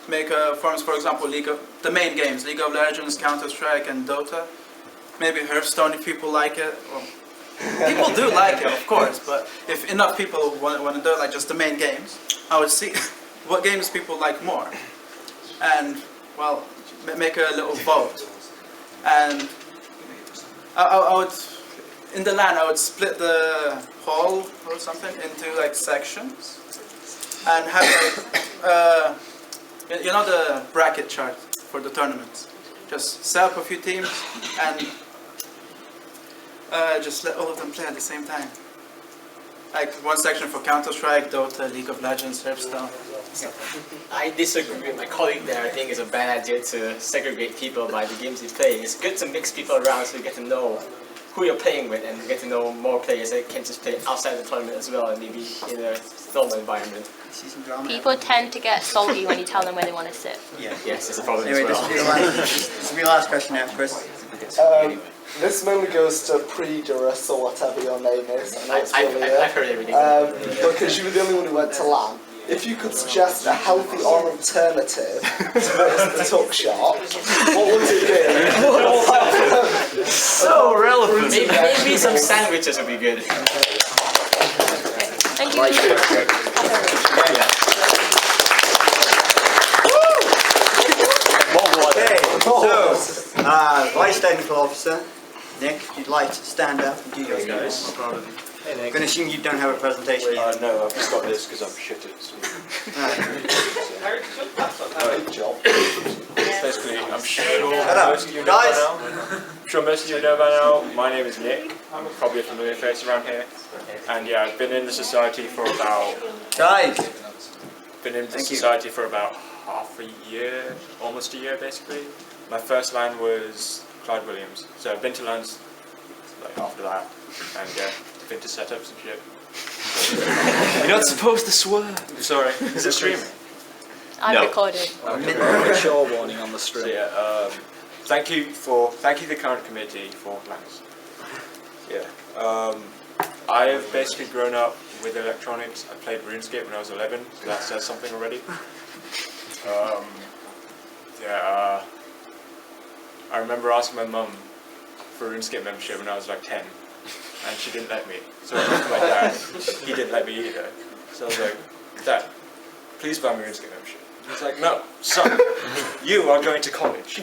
make forums, for example, the main games, League of Legends, Counter-Strike, and Dota. Maybe Hearthstone if people like it. Well, people do like it, of course, but if enough people want to do like just the main games, I would see what games people like more, and well, make a little vote. And I would, in the LAN, I would split the hall or something into like sections, and have like, you know, the bracket chart for the tournaments. Just set up a few teams and just let all of them play at the same time. Like one section for Counter-Strike, Dota, League of Legends, Hearthstone. I disagree with my colleague there. I think it's a bad idea to segregate people by the games they play. It's good to mix people around so you get to know who you're playing with and get to know more players that can just play outside the tournament as well and maybe in a normal environment. People tend to get salty when you tell them where they want to sit. Yeah. Yes, it's a problem Anyway, as well. this will be the last question now, Chris. This mainly goes to Prodirus or whatever your name is. I know it's I've heard everything. Because you were the only one who went to LAN. If you could suggest a healthy alternative to the tuck shop, what would it be? So relevant. Maybe some sandwiches would be good. Thank you. So, Vice Technical Officer, Nick, if you'd like to stand up and do your guys. I'm going to assume you don't have a presentation yet. No, I've just got this because I'm shit at sleep. Good job. Basically, I'm sure most of you know Guys. by now. I'm sure most of you know by now. My name is Nick. I'm probably a familiar face around here. And yeah, I've been in the society for about... Guys! Been in the society for about half a year, almost a year basically. My first LAN was Clyde Williams. So I've been to LANs like after that. And yeah, been to setups and shit. You're not supposed to swear. Sorry, is it streaming? I'm recording. Mature warning on the stream. So yeah, thank you the current committee for LANs. Yeah, I have basically grown up with electronics. I played RuneScape when I was 11, so that says something already. I remember asking my mum for RuneScape membership when I was like 10, and she didn't let me. So I went to my dad, he didn't let me either. So I was like, Dad, please buy me RuneScape membership. He's like, no, son, you are going to college.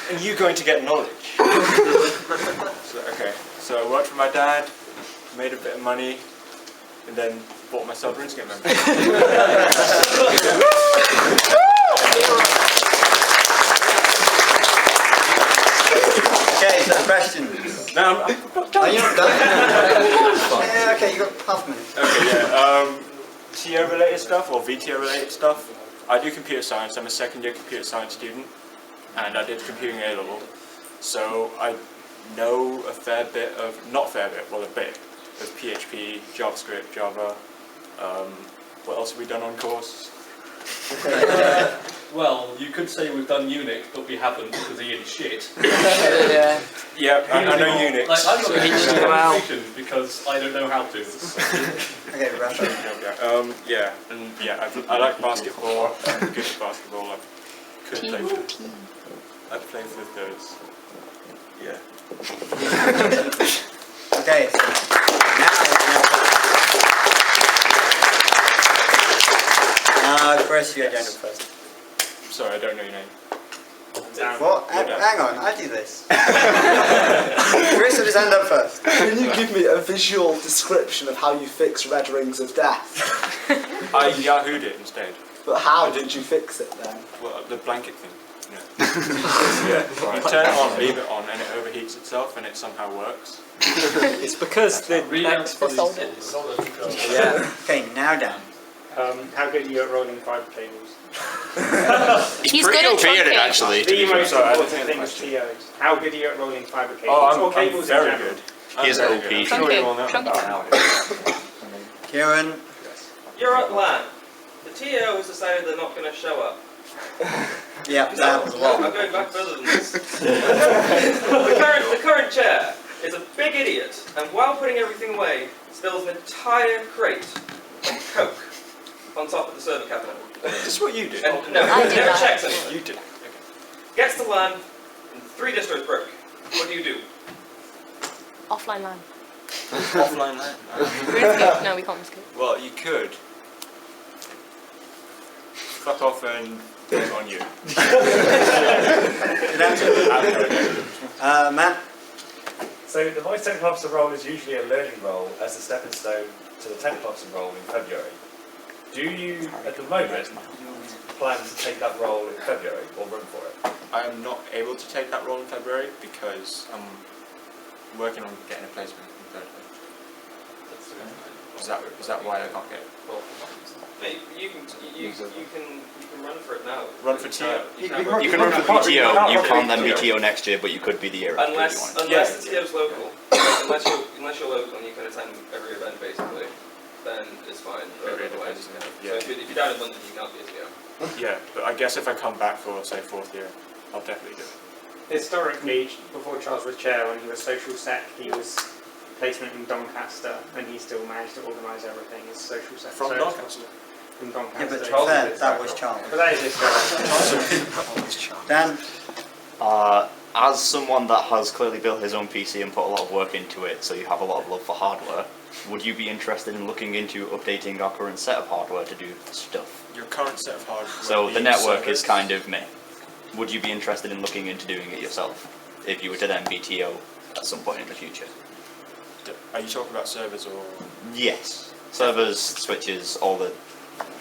And you're going to get knowledge. So, okay, so I worked for my dad, made a bit of money, and then bought myself a RuneScape membership. Okay, so questions. No, I'm not done. Are you not done? Yeah, okay, you got half a minute. Okay, yeah, TO related stuff or VTO related stuff. I do computer science. I'm a second year computer science student, and I did computing A level. So I know a fair bit of, not a fair bit, well a bit of PHP, JavaScript, Java. What else have we done on course? Well, you could say we've done Unix, but we haven't because Ian's shit. Yeah, I know Unix. Like, I'm not going to information because I don't know how to. Okay, wrap up. Yeah, and yeah, I like basketball. I'm good at basketball. I could play with. I play with those. Yeah. Okay, now Chris, you agenda first. Sorry, I don't know your name. What? Hang on, I do this. Chris had his hand up first. Can you give me a visual description of how you fix red rings of death? I Yahoo'd it instead. But how did you fix it then? Well, the blanket thing. Yeah. You turn it on, leave it on, and it overheats itself, and it somehow works. It's because the Yeah. Okay, now Dan. How good are you at rolling fibre cables? He's good at truncating. actually. The most important thing is TOs. How good are you at rolling fibre cables? Oh, or cables I'm very in general? good. He is OP. Kieran. You're at LAN. The TO has decided they're not going to show up. Yeah, that happens a lot. I'm going back further than this. the current chair is a big idiot, and while putting everything away, spills an entire crate of Coke on top of the server cabinet. Is this what you did? And no, I did never that. checks anyone. You did. Gets to LAN, and 3 distros broke. What do? Offline LAN. Offline LAN. RuneScape. No, we can't RuneScape. Well, you could. Fuck off and put it on you. Matt? So the Vice Technical Officer role is usually a learning role as a stepping stone to the Technical Officer role in February. Do you, at the moment, plan to take that role in February or run for it? I am not able to take that role in February because I'm working on getting a placement in February. Is that why I can't get it? Well, mate, you can run for it now. Run for TO. You can run for BTO. You can't then BTO next year, but you could be the year after if Unless you want. the TO's local. unless you're local and you can attend every event basically, then it's fine. But otherwise, so if you're down in London, you can't be a TO. Yeah, but I guess if I come back for, say, 4th year, I'll definitely do it. Historically, before Charles was chair, when he was social sec, he was placement in Doncaster, and he still managed to organise everything as social sec. From Doncaster? From Doncaster. Yeah, but to be fair, that was Charles. But that is his Dan? As someone that has clearly built his own PC and put a lot of work into it, so you have a lot of love for hardware, would you be interested in looking into updating our current set of hardware to do stuff? Your current set of hardware? So the network is kind of meh. Would you be interested in looking into doing it yourself, if you were to then BTO at some point in the future? Are you talking about servers or...? Yes. Servers, switches, all the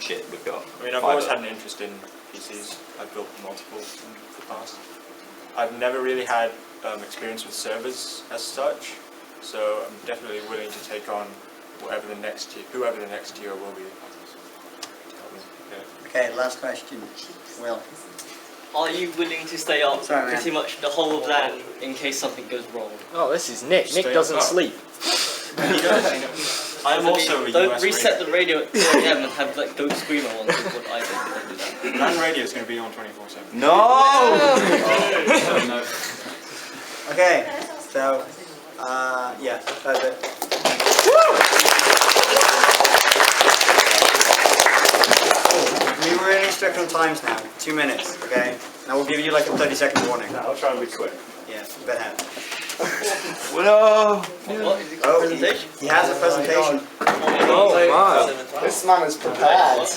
shit we've got. I mean, I've always had an interest in PCs. I've built multiple in the past. I've never really had experience with servers as such, so I'm definitely willing to take on whoever the next tier will be. Okay, last question. Will. Are you willing to stay up Sorry, pretty much the whole of that in case something goes wrong? Oh, this is Nick. Nick doesn't sleep. He does. I am also a Don't US reset the radio at 4 AM and have like Don't Screamer on is what I think. Don't do that. LAN radio is going to be on 24/7. No! Okay, so, yeah, that's it. We're really strict on times now. 2 minutes, okay? Now we'll give you like a 30-second warning. I'll try and be quick. Yeah, better. No! Oh, he has a presentation. Oh my! This man is prepared,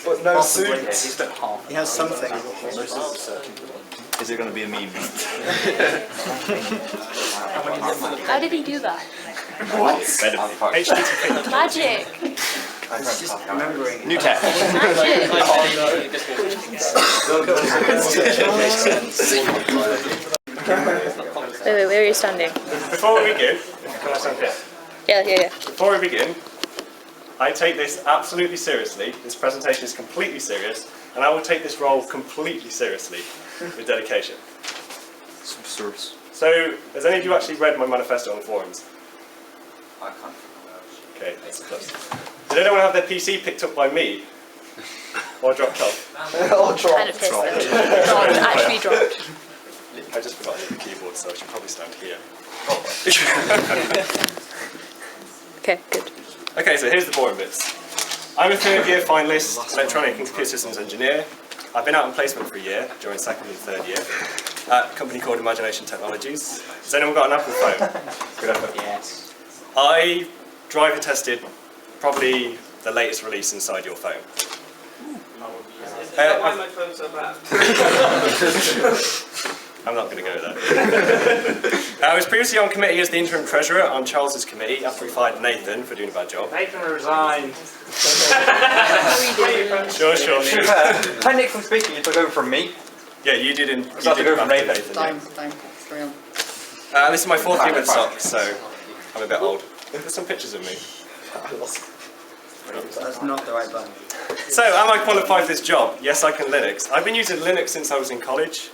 but no suit. He has something. Is it going to be a meme? How did he do that? What? Magic. It's just remembering. New tech. Magic. Wait, where are you standing? Before we begin, can I stand here? Yeah. Before we begin, I take this absolutely seriously. This presentation is completely serious, and I will take this role completely seriously with dedication. So, has any of you actually read my manifesto on the forums? I can't. Okay, that's close. Did anyone have their PC picked up by me? Or dropped off? Or dropped. Kind of pissed though. Dropped, actually dropped. I just forgot to hit the keyboard, so I should probably stand here. Okay, good. Okay, so here's the boring bits. I'm a 3rd year finalist, electronic and computer systems engineer. I've been out on placement for a year, during 2nd and 3rd year, at a company called Imagination Technologies. Has anyone got an Apple phone? Good effort. Yes. I driver tested probably the latest release inside your phone. Is that why my phone's so bad? I'm not going to go there. I was previously on committee as the interim treasurer on Charles's committee after we fired Nathan for doing a bad job. Nathan resigned. Sure. Panic from speaking, you took over from me. Yeah, you did. You Start to did go from Nathan. Nathan. Time, carry on. This is my 4th year with SOCS, so I'm a bit old. There's some pictures of me. That's not the right button. So, am I qualified for this job? Yes, I can Linux. I've been using Linux since I was in college,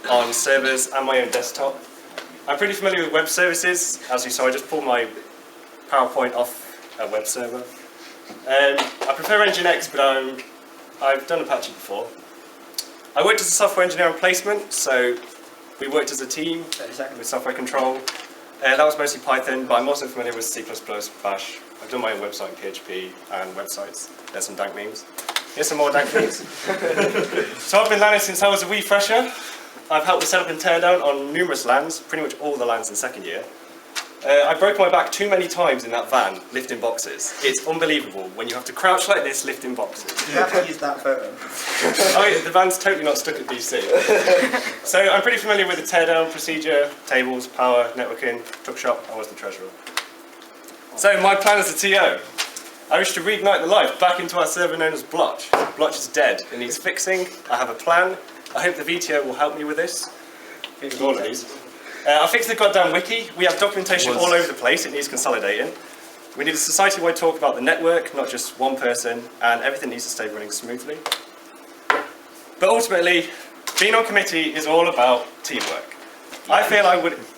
on servers and my own desktop. I'm pretty familiar with web services. As you saw, I just pulled my PowerPoint off a web server. I prefer Nginx, but I've done Apache before. I worked as a software engineer on placement, so we worked as a team with software control. That was mostly Python, but I'm also familiar with C++, Bash. I've done my own website in PHP and websites. There's some dank memes. Here's some more dank memes. So I've been landing since I was a wee fresher. I've helped with set up and tear down on numerous lands, pretty much all the lands in 2nd year. I broke my back too many times in that van, lifting boxes. It's unbelievable when you have to crouch like this, lifting boxes. You have to use that photo. The van's totally not stuck at DC. So I'm pretty familiar with the teardown procedure, tables, power, networking, truck shop. I was the treasurer. So my plan as a TO. I wish to reignite the life back into our server known as Blotch. Blotch is dead. It needs fixing. I have a plan. I hope the VTO will help me with this. With all of these. I'll fix the goddamn wiki. We have documentation all over the place. It needs consolidating. We need a society-wide talk about the network, not just one person, and everything needs to stay running smoothly. But ultimately, being on committee is all about teamwork. I feel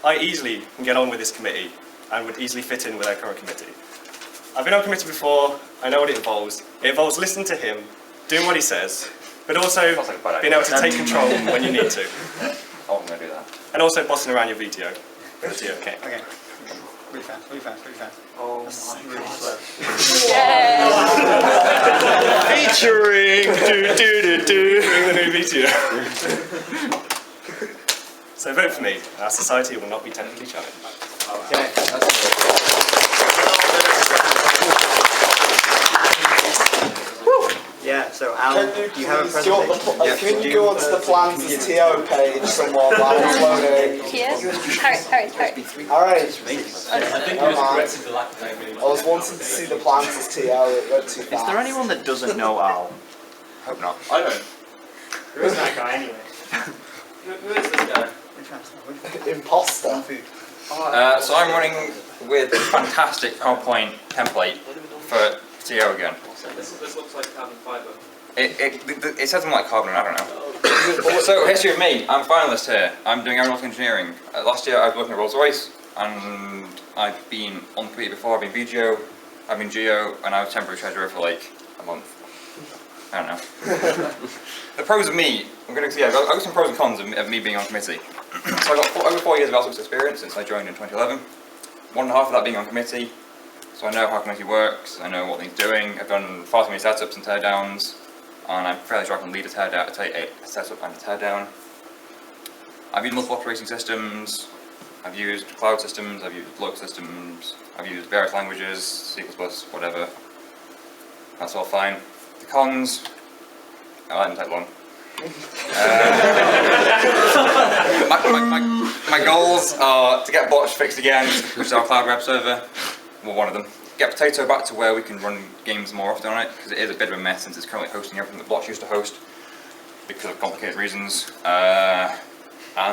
I easily can get on with this committee and would easily fit in with our current committee. I've been on committee before. I know what it involves. It involves listening to him, doing what he says, but also being able to take control when you need to. Oh, I'm going to do that. And also bossing around your VTO. Okay. Really fast. Oh my god. Featuring the new VTO. So vote for me. Our society will not be technically challenged. Okay. Yeah, so Alan, do you have a presentation? Can you go onto the plans as TO page somewhere while it's loading? Hurry. Alright. I think you just corrected the lack of name. I was wanting to see the plans as TO, it went too fast. Is there anyone that doesn't know Al? Hope not. I don't. Who is that guy anyway? Who is this guy? Imposter. So I'm running with a fantastic PowerPoint template for TO again. This looks like carbon fibre. It says I'm like carbon, I don't know. So history of me, I'm a finalist here. I'm doing aeronautical engineering. Last year I was working at Rolls-Royce, and I've been on committee before. I've been VGO, I've been GO, and I was temporary treasurer for like a month. I don't know. The pros of me, I've got some pros and cons of me being on committee. So I've got over 4 years of LSUCS experience since I joined in 2011. 1.5 of that being on committee. So I know how committee works, I know what things doing. I've done far too many setups and teardowns, and I'm fairly sure I can lead a setup and a teardown. I've used multiple operating systems, I've used cloud systems, I've used local systems, I've used various languages, C++, whatever. That's all fine. The cons, I let them take long. My goals are to get Blotch fixed again, which is our cloud web server. Well, one of them. Get Potato back to where we can run games more often on it, because it is a bit of a mess since it's currently hosting everything that Blotch used to host, because of complicated reasons. And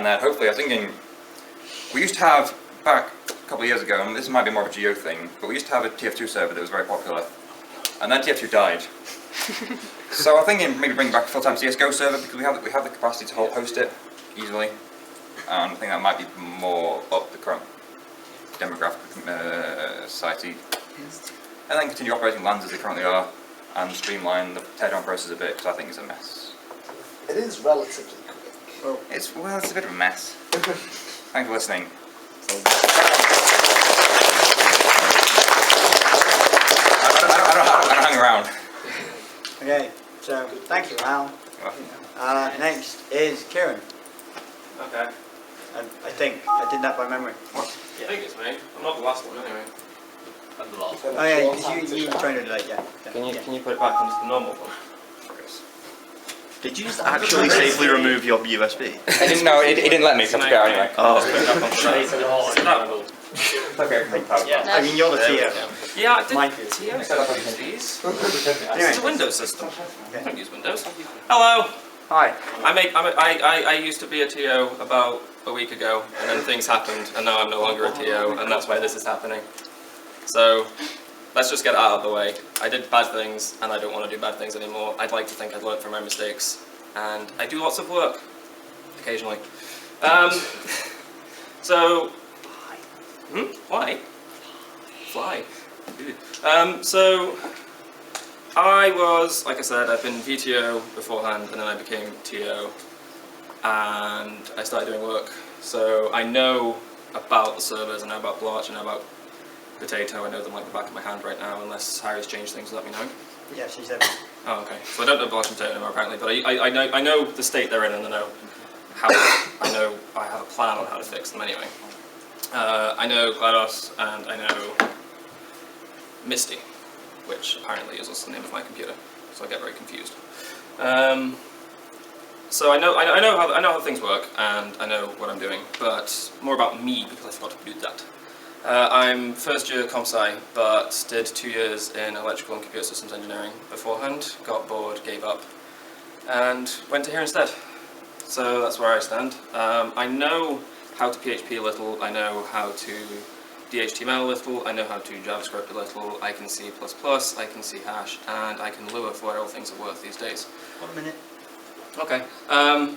then hopefully, I was thinking, we used to have, back a couple of years ago, and this might be more of a GO thing, but we used to have a TF2 server that was very popular, and then TF2 died. So I'm thinking maybe bring back a full-time CSGO server, because we have the capacity to host it easily, and I think that might be more up the current demographic society, and then continue operating lands as they currently are, and streamline the teardown process a bit, because I think it's a mess. It is relatively quick. Well, it's a bit of a mess. Thanks for listening. I don't hang around. Okay, so thank you, Al. Next is Kieran. Okay. I think I did that by memory. I think it's me. I'm not the last one anyway. I'm the last one. Oh yeah, because you were trying to do that, yeah. Can you put it back onto the normal one? Did you just actually safely remove your USB? I didn't know, it didn't let me, so I took it out anyway. Oh. Okay, I mean, you're the TO. Yeah, I did. Mine. TO use these. Anyway. It's a Windows system. I don't use Windows. Hello. Hi. I used to be a TO about a week ago, and then things happened, and now I'm no longer a TO, and that's why this is happening. So, let's just get it out of the way. I did bad things, and I don't want to do bad things anymore. I'd like to think I've learned from my mistakes, and I do lots of work, occasionally. So, why? Fly. So, I was, like I said, I've been VTO beforehand, and then I became TO, and I started doing work. So I know about the servers, I know about Blotch, I know about Potato, I know them like the back of my hand right now, unless Harry's changed things, let me know. Yeah, she said. Oh, okay. So I don't know Blotch and Potato anymore apparently, but I know the state they're in, and I know how, I have a plan on how to fix them anyway. I know GLaDOS, and I know Misty, which apparently is also the name of my computer, so I get very confused. So I know how things work, and I know what I'm doing, but more about me, because I forgot to do that. I'm first year comp sci, but did 2 years in electrical and computer systems engineering beforehand, got bored, gave up, and went to here instead. So that's where I stand. I know how to PHP a little, I know how to DHTML a little, I know how to JavaScript a little, I can C++, I can C#, and I can Lua for what all things are worth these days. 1 minute. Okay,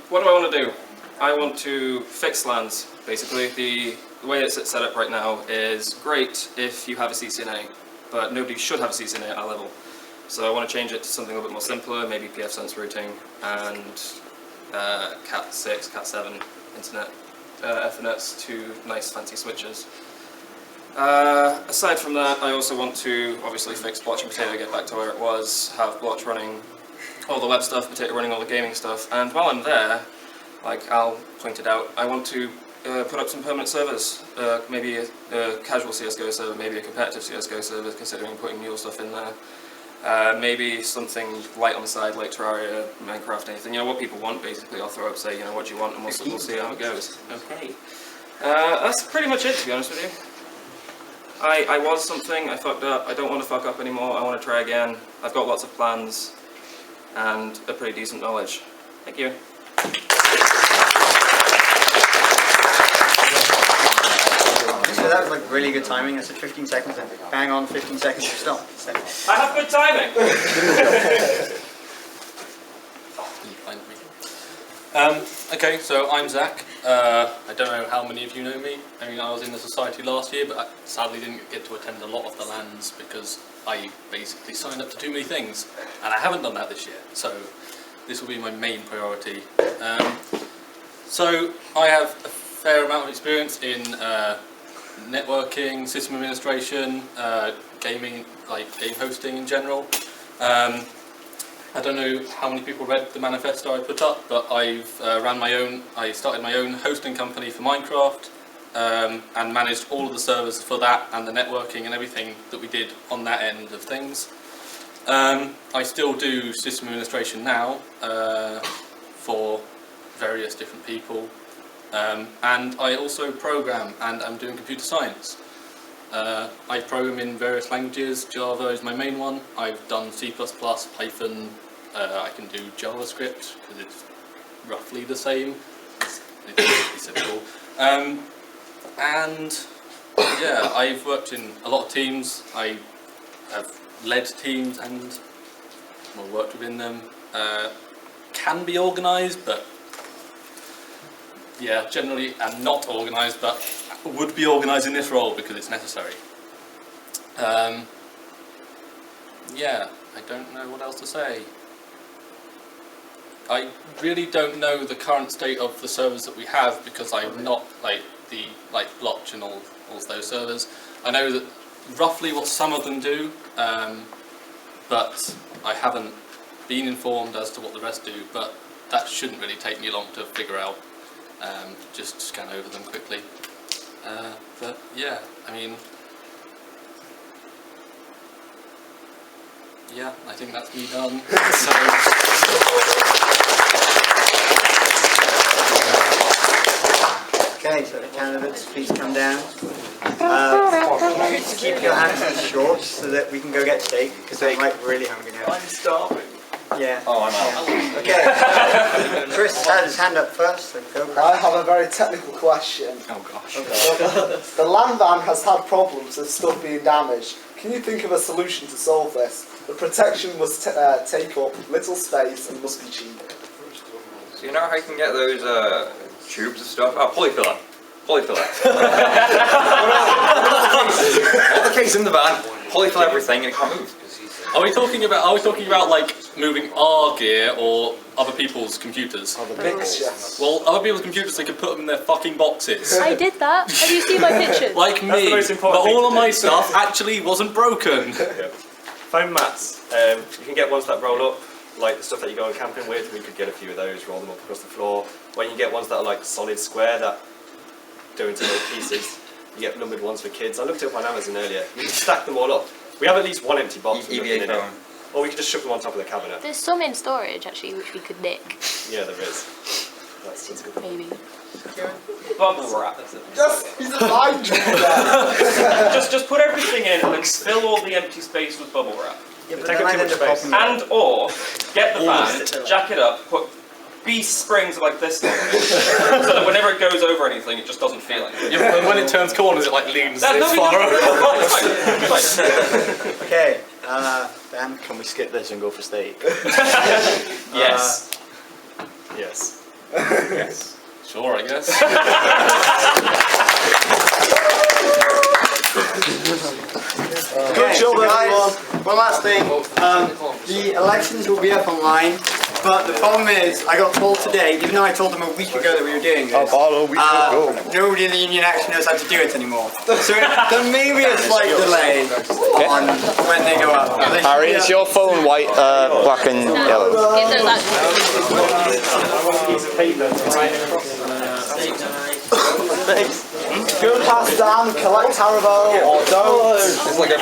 what do I want to do? I want to fix LANs, basically. The way it's set up right now is great if you have a CCNA, but nobody should have a CCNA at our level. So I want to change it to something a little bit more simpler, maybe pfSense routing and Cat6, Cat7 internet Ethernets to nice fancy switches. Aside from that, I also want to obviously fix Blotch and Potato, get back to where it was, have Blotch running all the web stuff, Potato running all the gaming stuff, and while I'm there, like Al pointed out, I want to put up some permanent servers, maybe a casual CSGO server, maybe a competitive CSGO server, considering putting mule stuff in there. Maybe something light on the side, like Terraria, Minecraft, anything, you know, what people want basically. I'll throw up, say, you know, what do you want, and we'll see how it goes. Okay. That's pretty much it, to be honest with you. I was something, I fucked up, I don't want to fuck up anymore, I want to try again. I've got lots of plans, and a pretty decent knowledge. Thank you. So that was like really good timing. I said 15 seconds and bang on 15 seconds to stop. So. I have good timing! Okay, so I'm Zach. I don't know how many of you know me. I mean, I was in the society last year, but I sadly didn't get to attend a lot of the LANs because I basically signed up to too many things, and I haven't done that this year, so this will be my main priority. So I have a fair amount of experience in networking, system administration, gaming, like game hosting in general. I don't know how many people read the manifesto I put up, but I started my own hosting company for Minecraft, and managed all of the servers for that and the networking and everything that we did on that end of things. I still do system administration now for various different people, and I also program, and I'm doing computer science. I program in various languages. Java is my main one. I've done C++, Python, I can do JavaScript because it's roughly the same. It's pretty simple. And yeah, I've worked in a lot of teams. I have led teams and worked within them. Can be organised, but yeah, generally am not organised, but would be organised in this role because it's necessary. Yeah, I don't know what else to say. I really don't know the current state of the servers that we have because I'm not like Blotch and all those servers. I know that roughly what some of them do, but I haven't been informed as to what the rest do, but that shouldn't really take me long to figure out. Just scan over them quickly. But yeah, I mean, Yeah, I think that's me done. Okay, so the candidates, please come down. Please keep your answers short so that we can go get steak, because I'm like really hungry now. I'm starving. Yeah. Oh, I'm out. Okay. Chris had his hand up first, so go. I have a very technical question. Oh gosh. The land van has had problems with stuff being damaged. Can you think of a solution to solve this? The protection must take up little space and must be cheap. So you know how you can get those tubes of stuff? Oh, polyfiller. Polyfiller. All the cases in the van, polyfill everything and it can't move. Are we talking about like moving our gear or other people's computers? Well, other people's computers, they can put them in their fucking boxes. I did that. Have you seen my pictures? Like me, but all of my stuff actually wasn't broken. Foam mats. You can get ones that roll up, like the stuff that you go on camping with. We could get a few of those, roll them up across the floor. Or you can get ones that are like solid square that go into little pieces. You get numbered ones for kids. I looked it up on Amazon earlier. You can stack them all up. We have at least one empty box with nothing in it. Or we could just shove them on top of the cabinet. There's some in storage actually which we could nick. Yeah, there is. That's good. Maybe. Bubble wrap. He's a mind just put everything in and then fill all the empty space with bubble wrap. Yeah, but then I end up popping And or get the van, jack it up, put beast springs like this thing, so that whenever it goes over anything, it just doesn't feel it. Yeah, and when it turns corners, it like leans That's this far over. Okay, Dan. Can we skip this and go for steak? Yes. Yes. Yes. Sure, I guess. Okay, guys, one last thing. The elections will be up online, but the problem is, I got told today, even though I told them a week ago that we were doing this, nobody in the union actually knows how to do it anymore. So there may be a slight delay on when they go up. Harry, is your phone white, black and yellow? Go past Dan, collect Haribo, or don't. It's like a